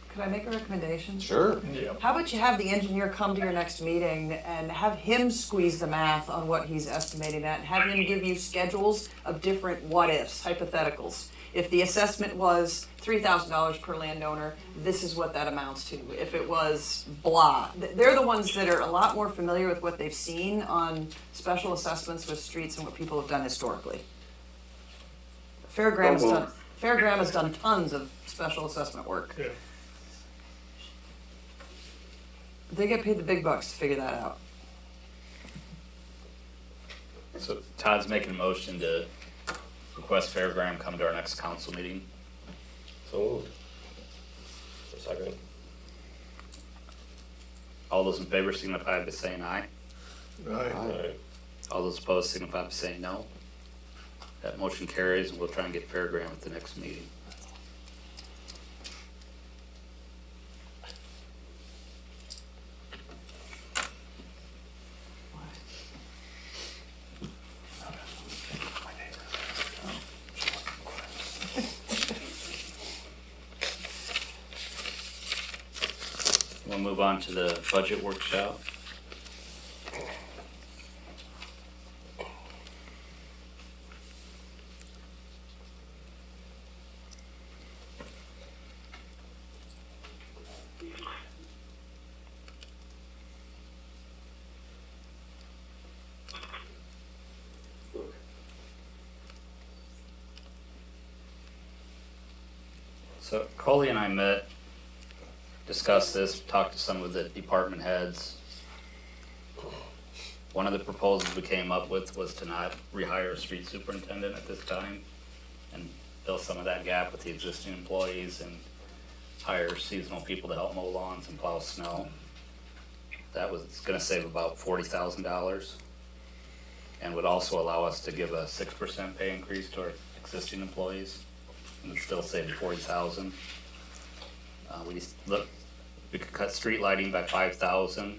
Could I make a recommendation? Sure. How about you have the engineer come to your next meeting and have him squeeze the math on what he's estimating at, and have him give you schedules of different what-ifs, hypotheticals. If the assessment was $3,000 per landowner, this is what that amounts to. If it was blah, they're the ones that are a lot more familiar with what they've seen on special assessments with streets and what people have done historically. Fairgram has done tons of special assessment work. Yeah. They get paid the big bucks to figure that out. So Todd's making a motion to request Fairgram come to our next council meeting. So moved. A second. All those in favor signify by saying aye. Aye. Alright. All those opposed signify by saying no. That motion carries, and we'll try and get Fairgram at the next meeting. We'll move on to the budget workshop. So Coley and I met, discussed this, talked to some of the department heads. One of the proposals we came up with was to not rehire a street superintendent at this time and fill some of that gap with the existing employees and hire seasonal people to help mow lawns and plow snow. That was gonna save about $40,000 and would also allow us to give a 6% pay increase to our existing employees and would still save $40,000. We could cut street lighting by $5,000.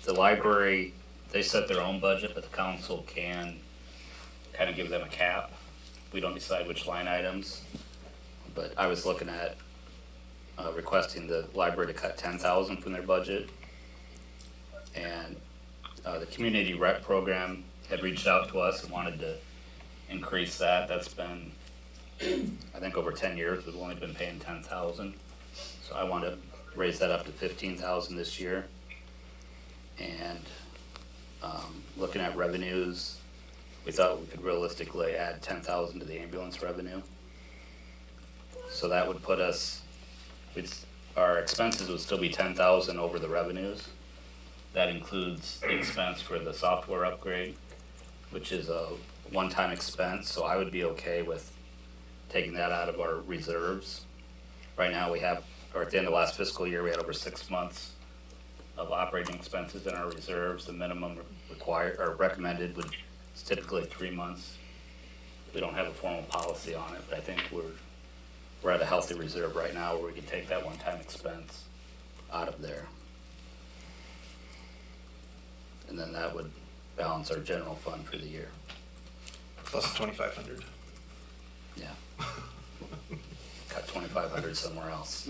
The library, they set their own budget, but the council can kind of give them a cap. We don't decide which line items, but I was looking at requesting the library to cut $10,000 from their budget. And the community rec program had reached out to us and wanted to increase that. That's been, I think, over 10 years, we've only been paying $10,000. So I want to raise that up to $15,000 this year. And looking at revenues, we thought we could realistically add $10,000 to the ambulance revenue. So that would put us, our expenses would still be $10,000 over the revenues. That includes the expense for the software upgrade, which is a one-time expense, so I would be okay with taking that out of our reserves. Right now we have, or at the end of last fiscal year, we had over 6 months of operating expenses in our reserves. The minimum required or recommended would is typically 3 months. We don't have a formal policy on it, but I think we're at a healthy reserve right now where we can take that one-time expense out of there. And then that would balance our general fund for the year. Plus 2,500. Yeah. Cut 2,500 somewhere else.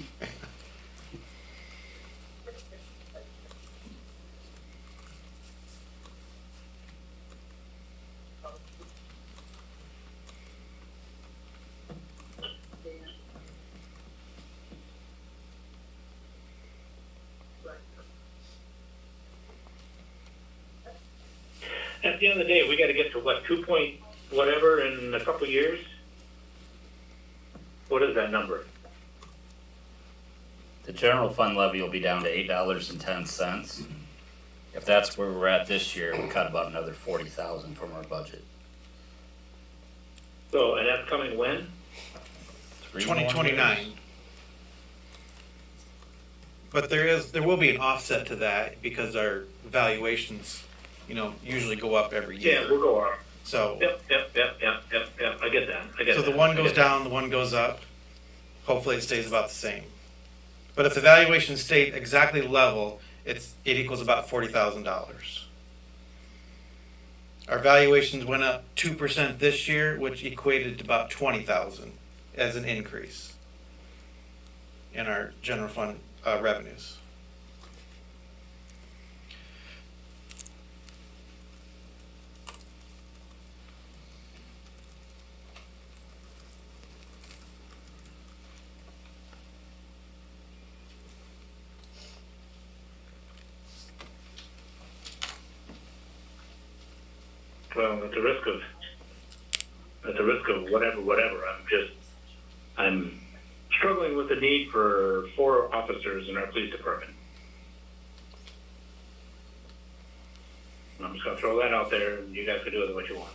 At the end of the day, we gotta get to what, 2 point whatever in a couple of years? What is that number? The general fund levy will be down to $8.10. If that's where we're at this year, we cut about another 40,000 from our budget. So, and that's coming when? 3 more years. 2029. But there will be an offset to that because our valuations, usually go up every year. Yeah, we'll go on. So, Yep, I get that, so the one goes down, the one goes up. Hopefully it stays about the same. But if the valuation stayed exactly level, it equals about $40,000. Our valuations went up 2% this year, which equated to about 20,000 as an increase in our general fund revenues. Well, at the risk of whatever, I'm struggling with the need for 4 officers in our police department. I'm just gonna throw that out there, and you guys can do with it what you want.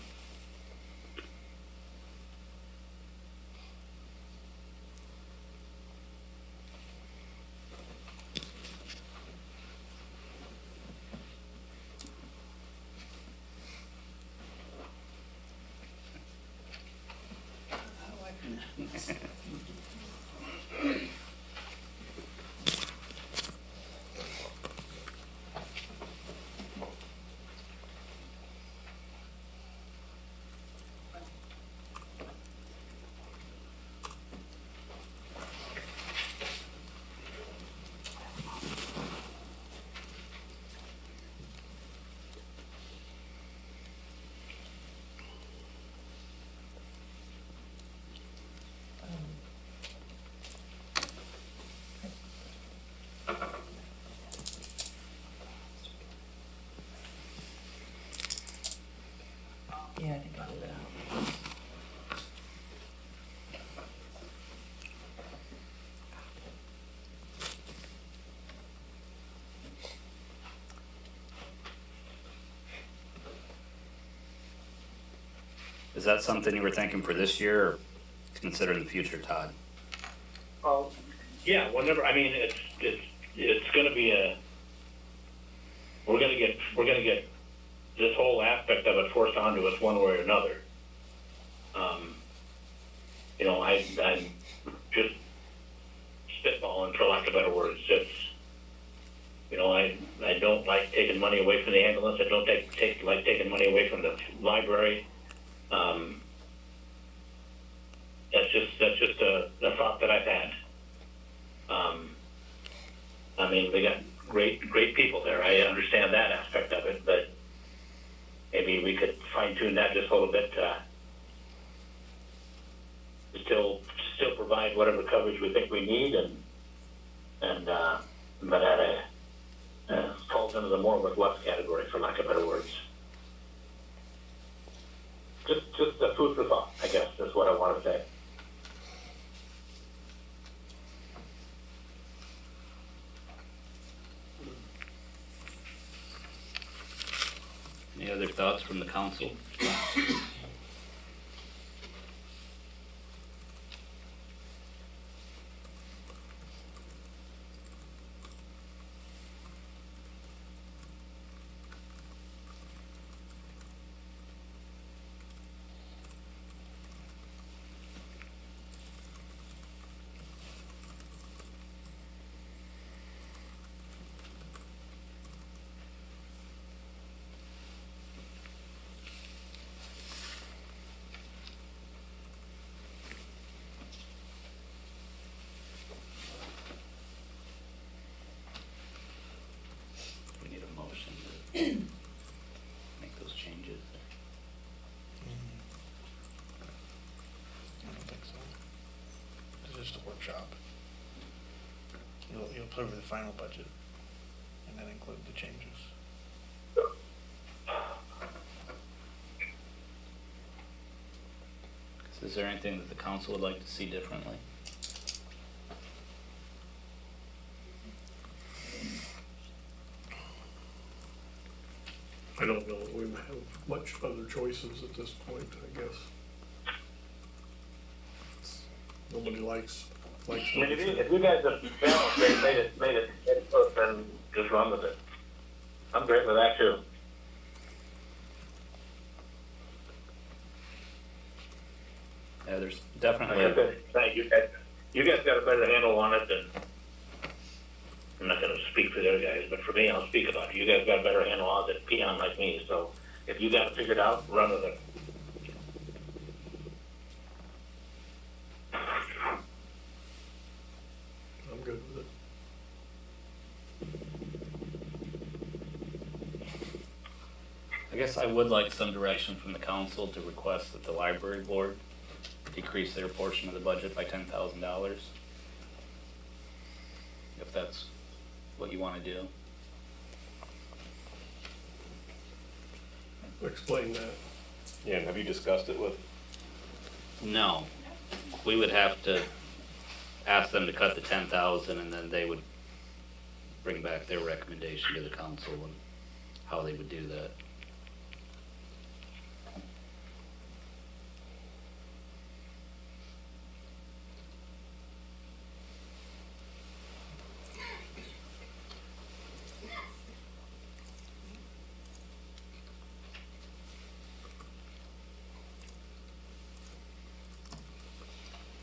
Yeah, I think I'll leave it out. Is that something you were thinking for this year, or consider in the future, Todd? Yeah, whenever, I mean, it's gonna be we're gonna get this whole aspect of it forced onto us one way or another. I'm just spitballing, for lack of better words. It's, I don't like taking money away from the ambulance. I don't like taking money away from the library. That's just a thought that I've had. I mean, they got great people there. I understand that aspect of it, but maybe we could fine tune that just a little bit to still provide whatever coverage we think we need, but at falls into the more with less category, for lack of better words. Just a food for thought, I guess, is what I want to say. Any other thoughts from the council? We need a motion to make those changes. I don't think so. It's just a workshop. You'll approve the final budget and then include the changes. Is there anything that the council would like to see differently? I don't know that we have much other choices at this point, I guess. Nobody likes Mike's I mean, motion. if you guys have balanced it, made it, then just run with it. I'm great with that too. Yeah, there's Like definitely, I said, thank you guys. You guys got a better handle on it than, I'm not gonna speak for the other guys, but for me, I'll speak about it. You guys got a better handle on it than a peon like me, so if you got it figured out, run with it. I'm good with it. I guess I would like some direction from the council to request that the library board decrease their portion of the budget by $10,000. If that's what you want to do. Explain that. Yeah, and have you discussed it with? No, we would have to ask them to cut the 10,000 and then they would bring back their recommendation to the council and how they would do that.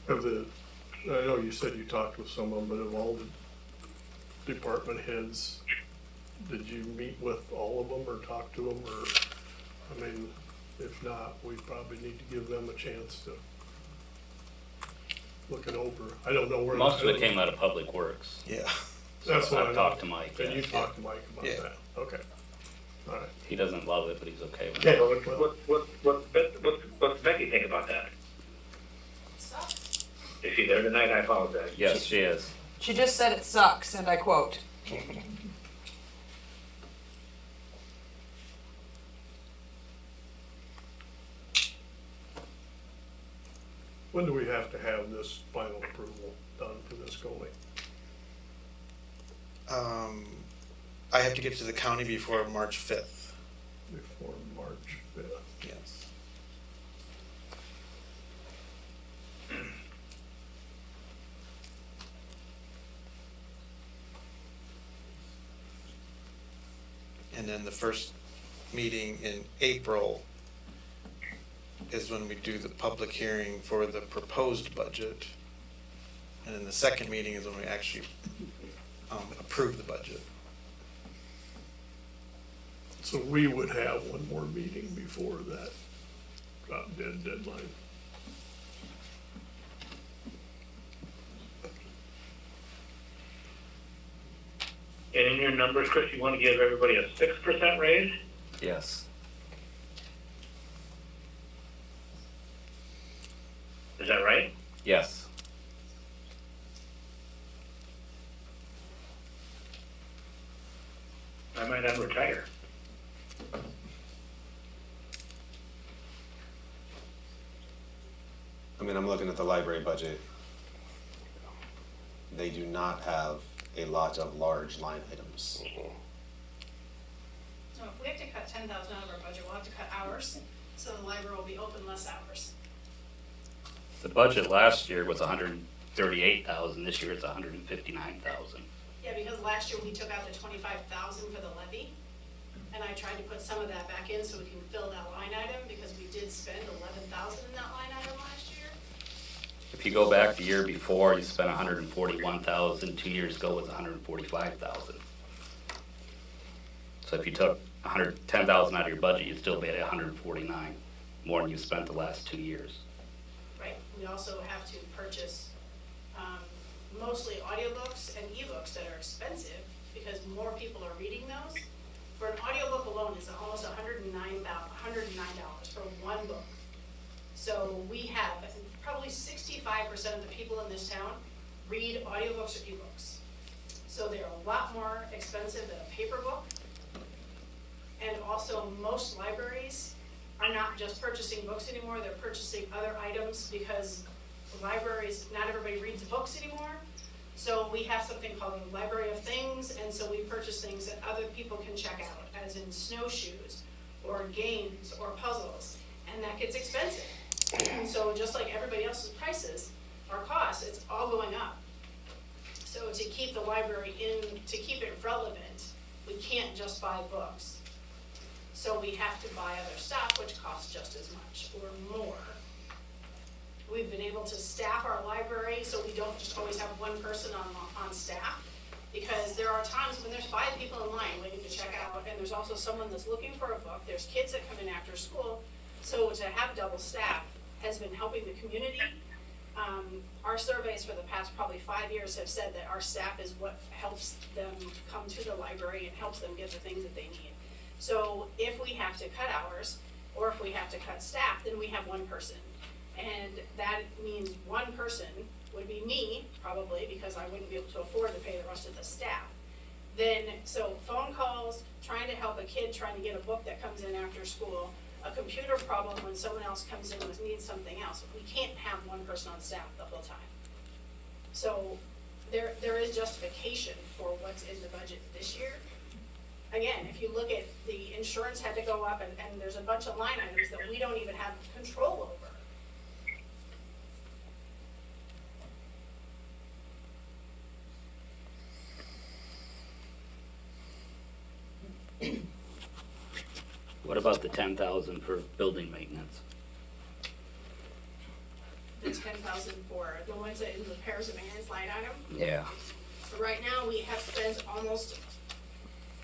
Have I know you said you talked with some of them, but of all the department heads, did you meet with all of them or talk to them, or, I mean, if not, we probably need to give them a chance to look it over. I don't know where. Most of it came out of Public Works. Yeah. That's what I I've know. talked to Mike. And yeah. you talked to Mike about Yeah. that, okay. All right. He doesn't love it, but he's okay with Yeah. it. What's Becky think about that? Is she there tonight? I apologize. Yes, she is. She just said it sucks, and I quote. When do we have to have this final approval done for this going? I have to get to the county before March 5th. Before March 5th? Yes. And then the first meeting in April is when we do the public hearing for the proposed budget. And then the second meeting is when we actually approve the budget. So we would have one more meeting before that drop dead deadline. And in your numbers, Chris, you want to give everybody a 6% raise? Yes. Is that right? Yes. I might unretire. I mean, I'm looking at the library budget. They do not have a lot of large line items. So if we have to cut 10,000 out of our budget, we'll have to cut hours, so the library will be open less hours. The budget last year was 138,000. This year it's 159,000. Yeah, because last year we took out the 25,000 for the levy, and I tried to put some of that back in so we can fill that line item, because we did spend 11,000 in that line item last year. If you go back the year before, you spent 141,000. 2 years ago was 145,000. So if you took 110,000 out of your budget, you'd still be at 149, more than you spent the last 2 years. Right, we also have to purchase mostly audiobooks and ebooks that are expensive, because more people are reading those. For an audiobook alone, it's almost $109 for one book. So we have, probably 65% of the people in this town read audiobooks or ebooks. So they're a lot more expensive than a paper book. And also, most libraries are not just purchasing books anymore, they're purchasing other items, because libraries, not everybody reads books anymore. So we have something called a library of things, and so we purchase things that other people can check out, as in snowshoes, or games, or puzzles, and that gets expensive. And so just like everybody else's prices, our costs, it's all going up. So to keep the library to keep it relevant, we can't just buy books. So we have to buy other stuff, which costs just as much or more. We've been able to staff our library so we don't just always have one person on staff. Because there are times when there's 5 people in line waiting to check out, and there's also someone that's looking for a book, there's kids that come in after school. So to have double staff has been helping the community. Our surveys for the past probably 5 years have said that our staff is what helps them come to the library and helps them get the things that they need. So if we have to cut hours, or if we have to cut staff, then we have one person. And that means one person would be me, probably, because I wouldn't be able to afford to pay the rest of the staff. Then, so phone calls, trying to help a kid trying to get a book that comes in after school, a computer problem when someone else comes in and needs something else. We can't have one person on staff the whole time. So there is justification for what's in the budget this year. Again, if you look at the insurance had to go up and there's a bunch of line items that we don't even have control over. What about the 10,000 for building maintenance? The 10,000 for the ones that in repairs and maintenance line item. Yeah. So right now, we have spent almost,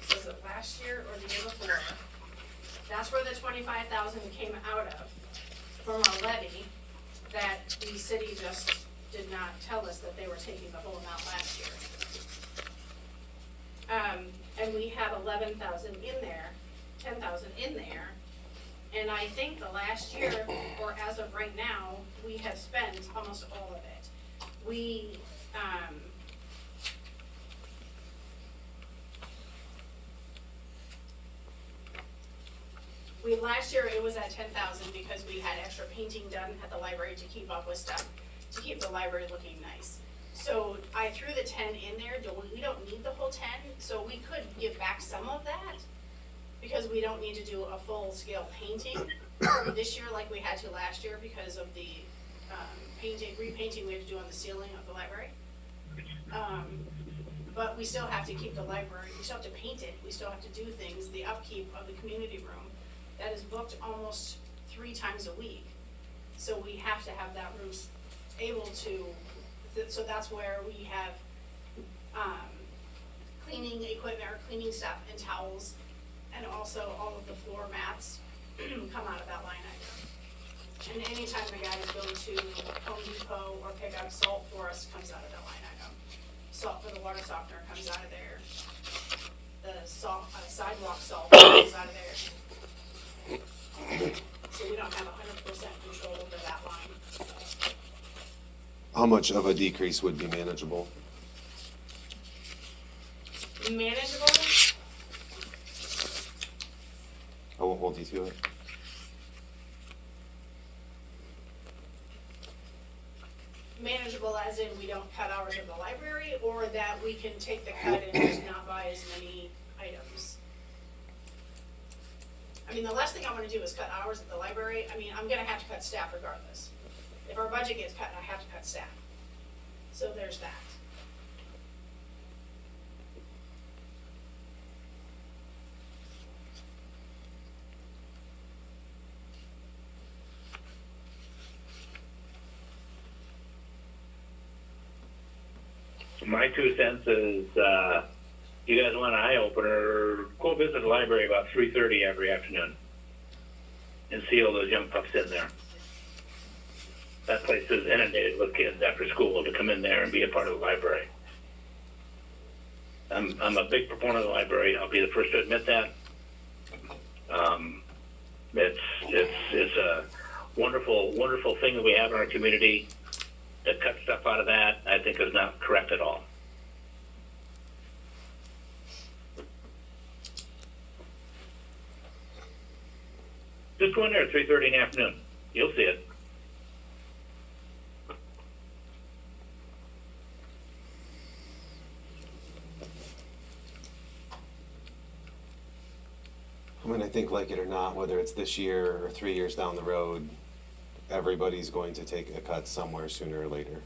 was it last year or the year before? That's where the 25,000 came out of, from our levy, that the city just did not tell us that they were taking the whole amount last year. And we have 11,000 in there, 10,000 in there, and I think the last year, or as of right now, we have spent almost all of it. Last year it was at 10,000 because we had extra painting done at the library to keep up with stuff, to keep the library looking nice. So I threw the 10 in there. We don't need the whole 10, so we could give back some of that because we don't need to do a full-scale painting this year like we had to last year because of the repainting we had to do on the ceiling of the library. But we still have to keep the library, we still have to paint it, we still have to do things, the upkeep of the community room that is booked almost 3 times a week. So we have to have that room able to, so that's where we have cleaning equipment or cleaning stuff and towels, and also all of the floor mats come out of that line item. And anytime the guy is going to Home Depot or pick up salt for us, comes out of that line item. Salt for the water softener comes out of there. The sidewalk salt comes out of there. So we don't have 100% control over that line. How much of a decrease would be manageable? Manageable, I won't hold you to it. manageable as in we don't cut hours of the library, or that we can take the cut and just not buy as many items. I mean, the last thing I wanna do is cut hours at the library. I mean, I'm gonna have to cut staff regardless. If our budget gets cut, I have to cut staff. So there's that. My 2 cents is, you guys want an eye opener, go visit the library about 3:30 every afternoon and see all those young pups in there. That place is inundated with kids after school to come in there and be a part of the library. I'm a big proponent of the library. I'll be the first to admit that. It's a wonderful, wonderful thing that we have in our community. To cut stuff out of that, I think is not correct at all. Just go in there at 3:30 in the afternoon. You'll see it. I mean, I think like it or not, whether it's this year or 3 years down the road, everybody's going to take a cut somewhere sooner or later.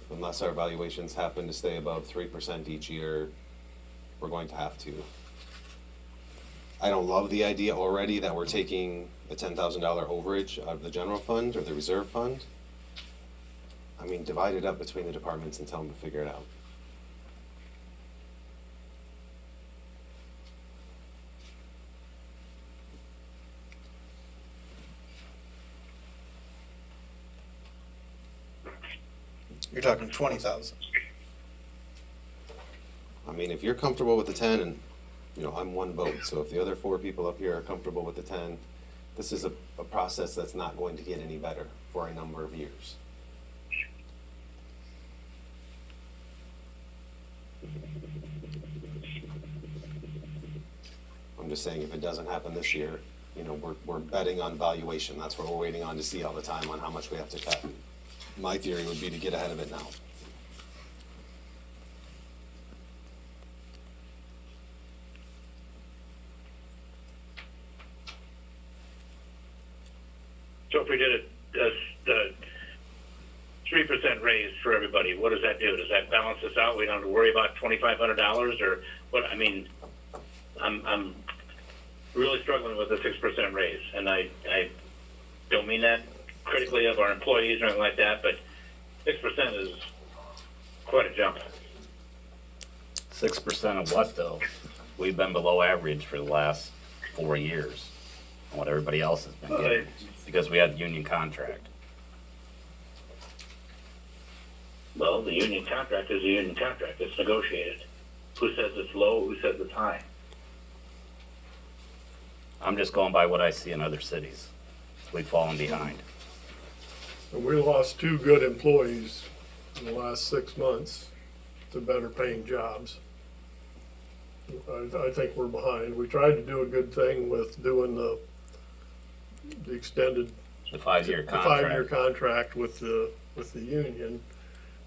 Unless our valuations happen to stay above 3% each year, we're going to have to. I don't love the idea already that we're taking a $10,000 overage out of the general fund or the reserve fund. I mean, divide it up between the departments and tell them to figure it out. You're talking 20,000. I mean, if you're comfortable with the 10 and, you know, I'm one vote, so if the other 4 people up here are comfortable with the 10, this is a process that's not going to get any better for a number of years. I'm just saying, if it doesn't happen this year, you know, we're betting on valuation. That's what we're waiting on to see all the time on how much we have to cut. My theory would be to get ahead of it now. So if we did the 3% raise for everybody, what does that do? Does that balance us out? We don't have to worry about $2,500 or what? I mean, I'm really struggling with the 6% raise, and I don't mean that critically of our employees or anything like that, but 6% is quite a jump. 6% of what, though? We've been below average for the last 4 years on what everybody else has been getting, because we had the union contract. Well, the union contract is a union contract. It's negotiated. Who says it's low? Who says it's high? I'm just going by what I see in other cities. We've fallen behind. And we lost 2 good employees in the last 6 months to better paying jobs. I think we're behind. We tried to do a good thing with doing the extended. The 5-year The 5-year contract. contract with the union.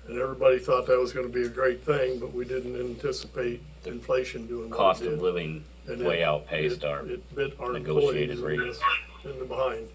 And everybody thought that was gonna be a great thing, but we didn't anticipate inflation doing what Cost it of did. living And way it- outpaced our It bit our negotiated employees rate. in the behind.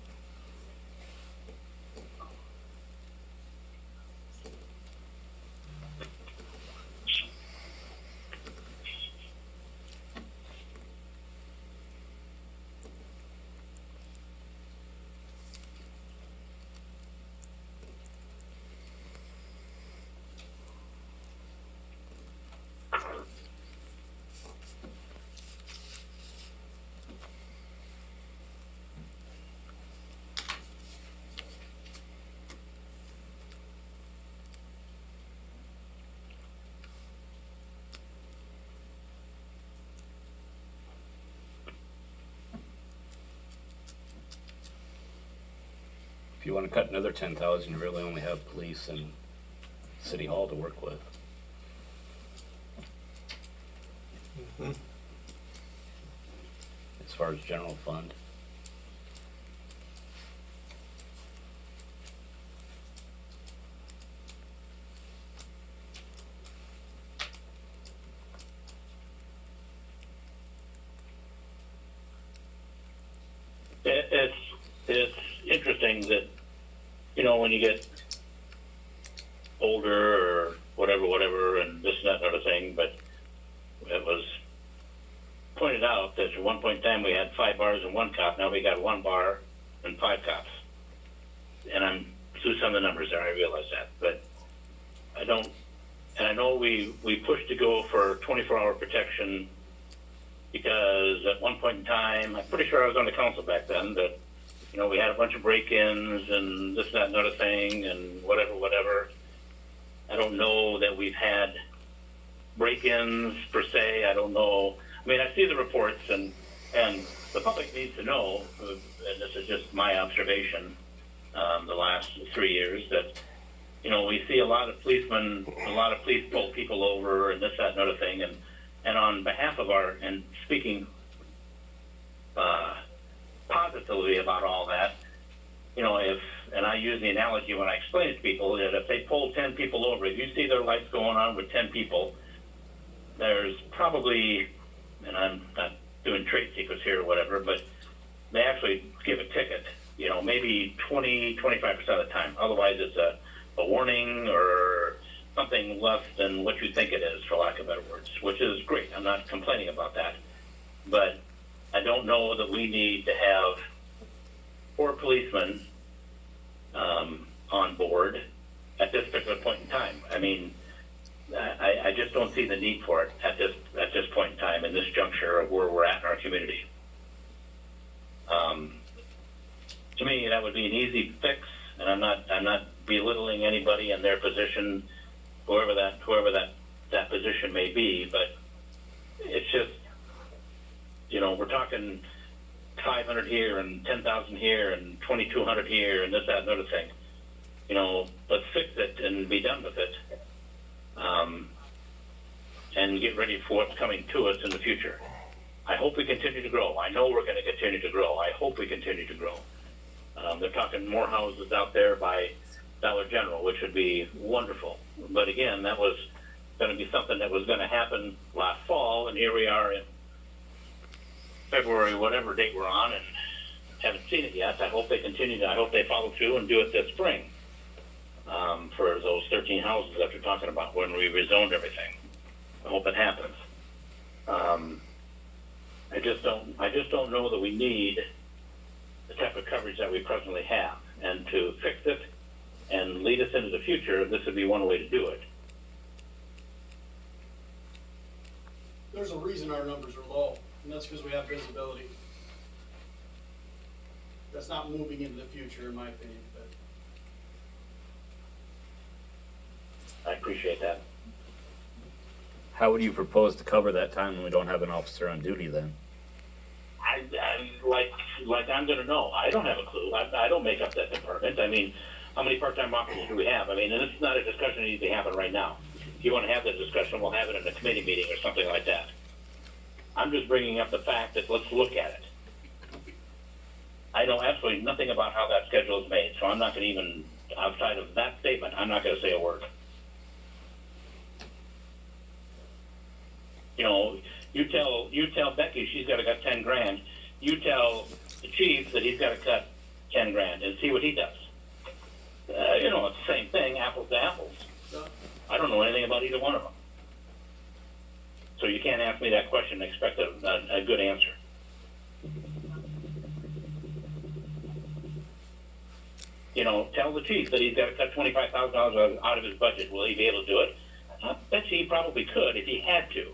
If you want to cut another 10,000, you really only have police and city hall to work with. As far as general fund. It's interesting that, you know, when you get older or whatever, and this and that sort of thing, but it was pointed out that at one point in time we had 5 bars and 1 cop. Now we got 1 bar and 5 cops. And I'm through some of the numbers there, I realize that, but I don't, and I know we pushed to go for 24-hour protection because at one point in time, I'm pretty sure I was on the council back then, that, you know, we had a bunch of break-ins and this, that, and other thing, and whatever. I don't know that we've had break-ins per se. I don't know. I mean, I see the reports, and the public needs to know, and this is just my observation, the last 3 years, that, you know, we see a lot of policemen, a lot of police pull people over and this, that, and other thing, and on behalf of our, and speaking positively about all that, you know, if, and I use the analogy when I explain it to people, that if they pull 10 people over, if you see their lights going on with 10 people, there's probably, and I'm not doing trade secrets here or whatever, but they actually give a ticket, you know, maybe 20-25% of the time. Otherwise, it's a warning or something less than what you think it is, for lack of better words, which is great. I'm not complaining about that. But I don't know that we need to have 4 policemen on board at this particular point in time. I mean, I just don't see the need for it at this point in time, in this juncture of where we're at in our community. To me, that would be an easy fix, and I'm not belittling anybody in their position, whoever that position may be, but it's just, we're talking 500 here and 10,000 here and 2,200 here and this, that, and other thing. Let's fix it and be done with it, and get ready for what's coming to us in the future. I hope we continue to grow. I know we're going to continue to grow. I hope we continue to grow. They're talking more houses out there by Dollar General, which would be wonderful. But again, that was going to be something that was going to happen last fall, and here we are in February, whatever date we're on, and haven't seen it yet. I hope they continue. I hope they follow through and do it this spring for those 13 houses that you're talking about when we rezoned everything. I hope it happens. I just don't know that we need the type of coverage that we presently have. And to fix it and lead us into the future, this would be one way to do it. There's a reason our numbers are low, and that's because we have visibility. That's not moving into the future, in my opinion, but I appreciate that. How would you propose to cover that time when we don't have an officer on duty then? I like I'm going to know. I don't have a clue. I don't make up that department. I mean, how many part-time officers do we have? I mean, and this is not a discussion that needs to happen right now. If you want to have that discussion, we'll have it in a committee meeting or something like that. I'm just bringing up the fact that let's look at it. I know absolutely nothing about how that schedule is made, so I'm not going to even, outside of that statement, I'm not going to say a word. You tell Becky she's got to cut 10 grand. You tell the chief that he's got to cut 10 grand and see what he does. It's the same thing, apples to apples. I don't know anything about either one of them. So you can't ask me that question and expect a good answer. Tell the chief that he's got to cut $25,000 out of his budget. Will he be able to do it? I bet you he probably could if he had to.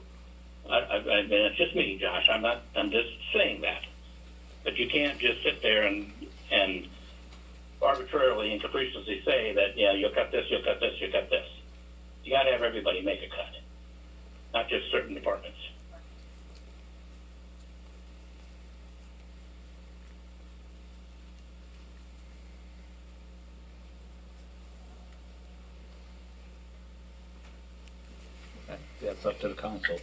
I mean, it's just me, Josh. I'm just saying that. But you can't just sit there and arbitrarily and capriciously say that, yeah, you'll cut this, you'll cut this, you'll cut this. You got to have everybody make a cut, not just certain departments. That's up to the council.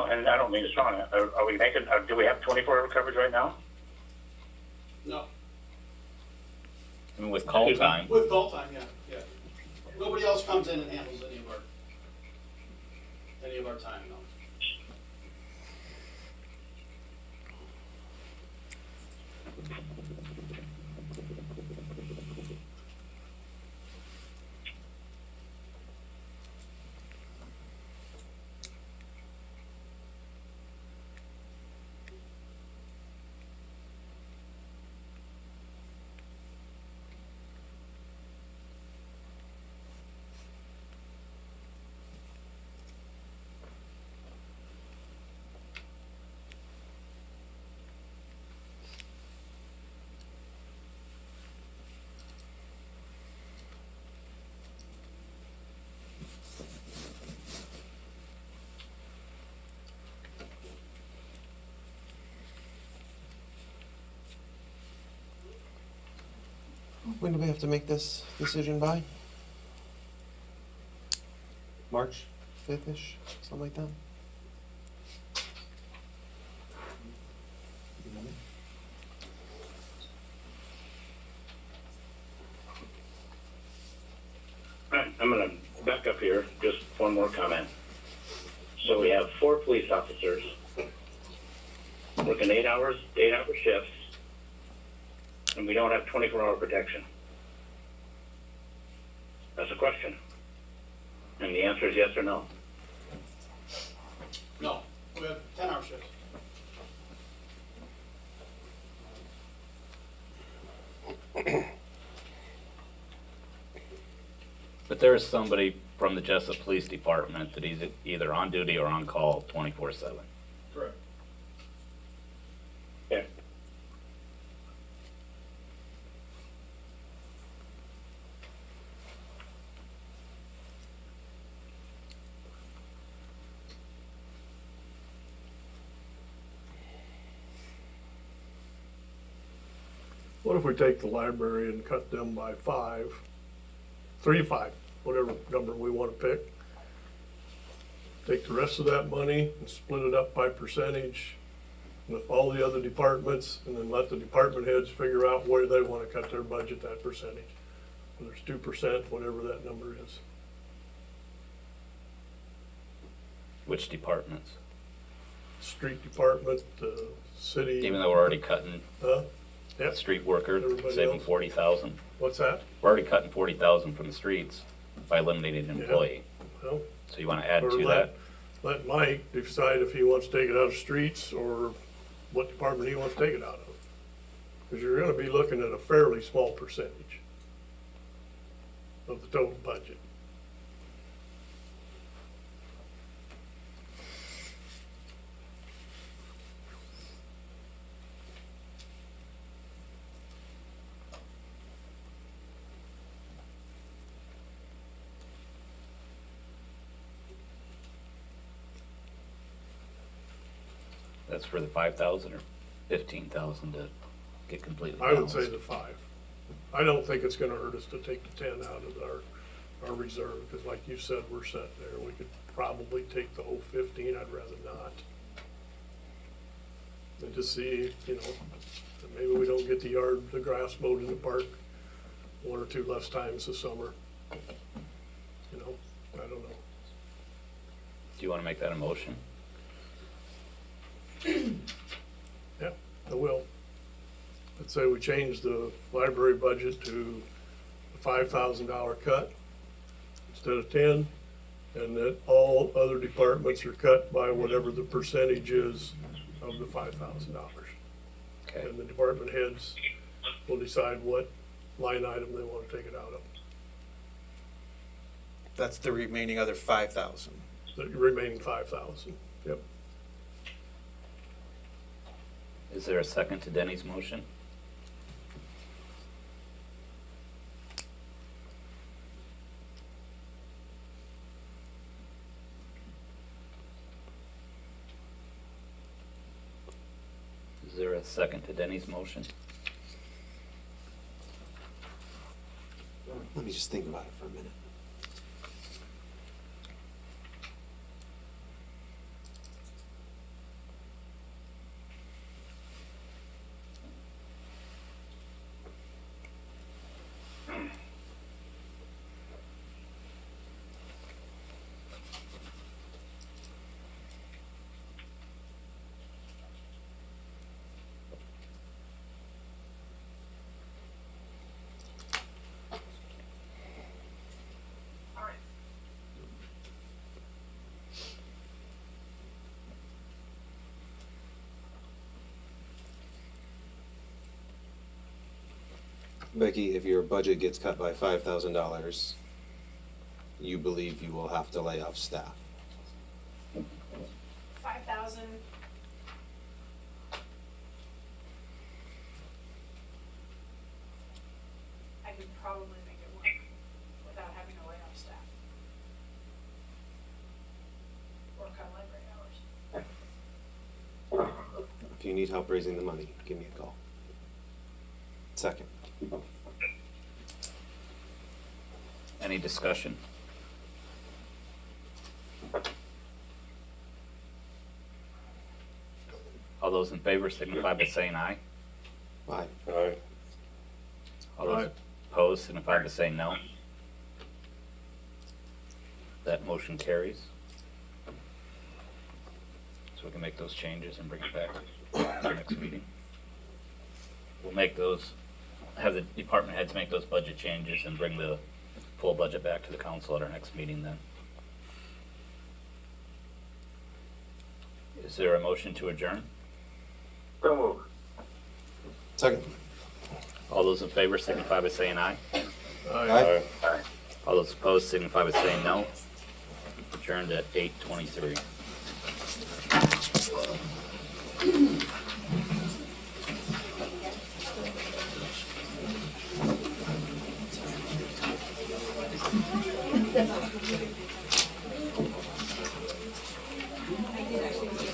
And I don't mean to strong. Are we making? Do we have 24-hour coverage right now? no. I mean, with call time. With call time, yeah. Nobody else comes in and handles any of our time, no. When do we have to make this decision by? March? 5th-ish, something like that. Alright, I'm gonna back up here, just one more comment. So we have 4 police officers working 8-hour shifts, and we don't have 24-hour protection. That's a question. And the answer is yes or no. No, we have 10-hour shifts. But there is somebody from the Jessup Police Department that is either on duty or on call 24/7. Correct. Yeah. What if we take the library and cut them by 3 to 5, whatever number we wanna pick? Take the rest of that money and split it up by percentage with all the other departments, and then let the department heads figure out where they wanna cut their budget, that percentage. Whether it's 2%, whatever that number is. Which departments? Street department, the city. Even though we're already cutting Huh? Yep. street worker, Everybody saving else. 40,000. What's that? We're already cutting 40,000 from the streets by eliminating an Yeah. employee. Well, So you want to add or to let- that? Let Mike decide if he wants to take it out of streets or what department he wants to take it out of. Because you're gonna be looking at a fairly small percentage of the total budget. That's for the 5,000 or 15,000 to get completely I would balanced? say the 5. I don't think it's gonna hurt us to take the 10 out of our reserve, because like you said, we're set there. We could probably take the whole 15, I'd rather not. And just see, maybe we don't get the grass mowed in the park 1 or 2 less times this summer. I don't know. Do you want to make that a motion? Yeah, I will. Let's say we change the library budget to a $5,000 cut instead of 10, and that all other departments are cut by whatever the percentage is of the $5,000. Okay. And the department heads will decide what line item they want to take it out of, That's the remaining other 5,000. the remaining 5,000. Yep. Is there a second to Denny's motion? Is there a second to Denny's motion? Let me just think about it for a minute. Becky, if your budget gets cut by $5,000, you believe you will have to lay off staff. 5,000. I could probably make it work without having to lay off staff. Or cut library hours. If you need help raising the money, give me a call. Second. Any discussion? All those in favor signify by saying aye. Aye. Aye. All those Aye. opposed signify by saying no. That motion carries. So we can make those changes and bring it back to the next meeting. We'll make those, have the department heads make those budget changes and bring the full budget back to the council at our next meeting then. Is there a motion to adjourn? So moved. Second. All those in favor signify by saying aye. Aye. Aye. All those opposed signify by saying no. Adjourned at 8:23.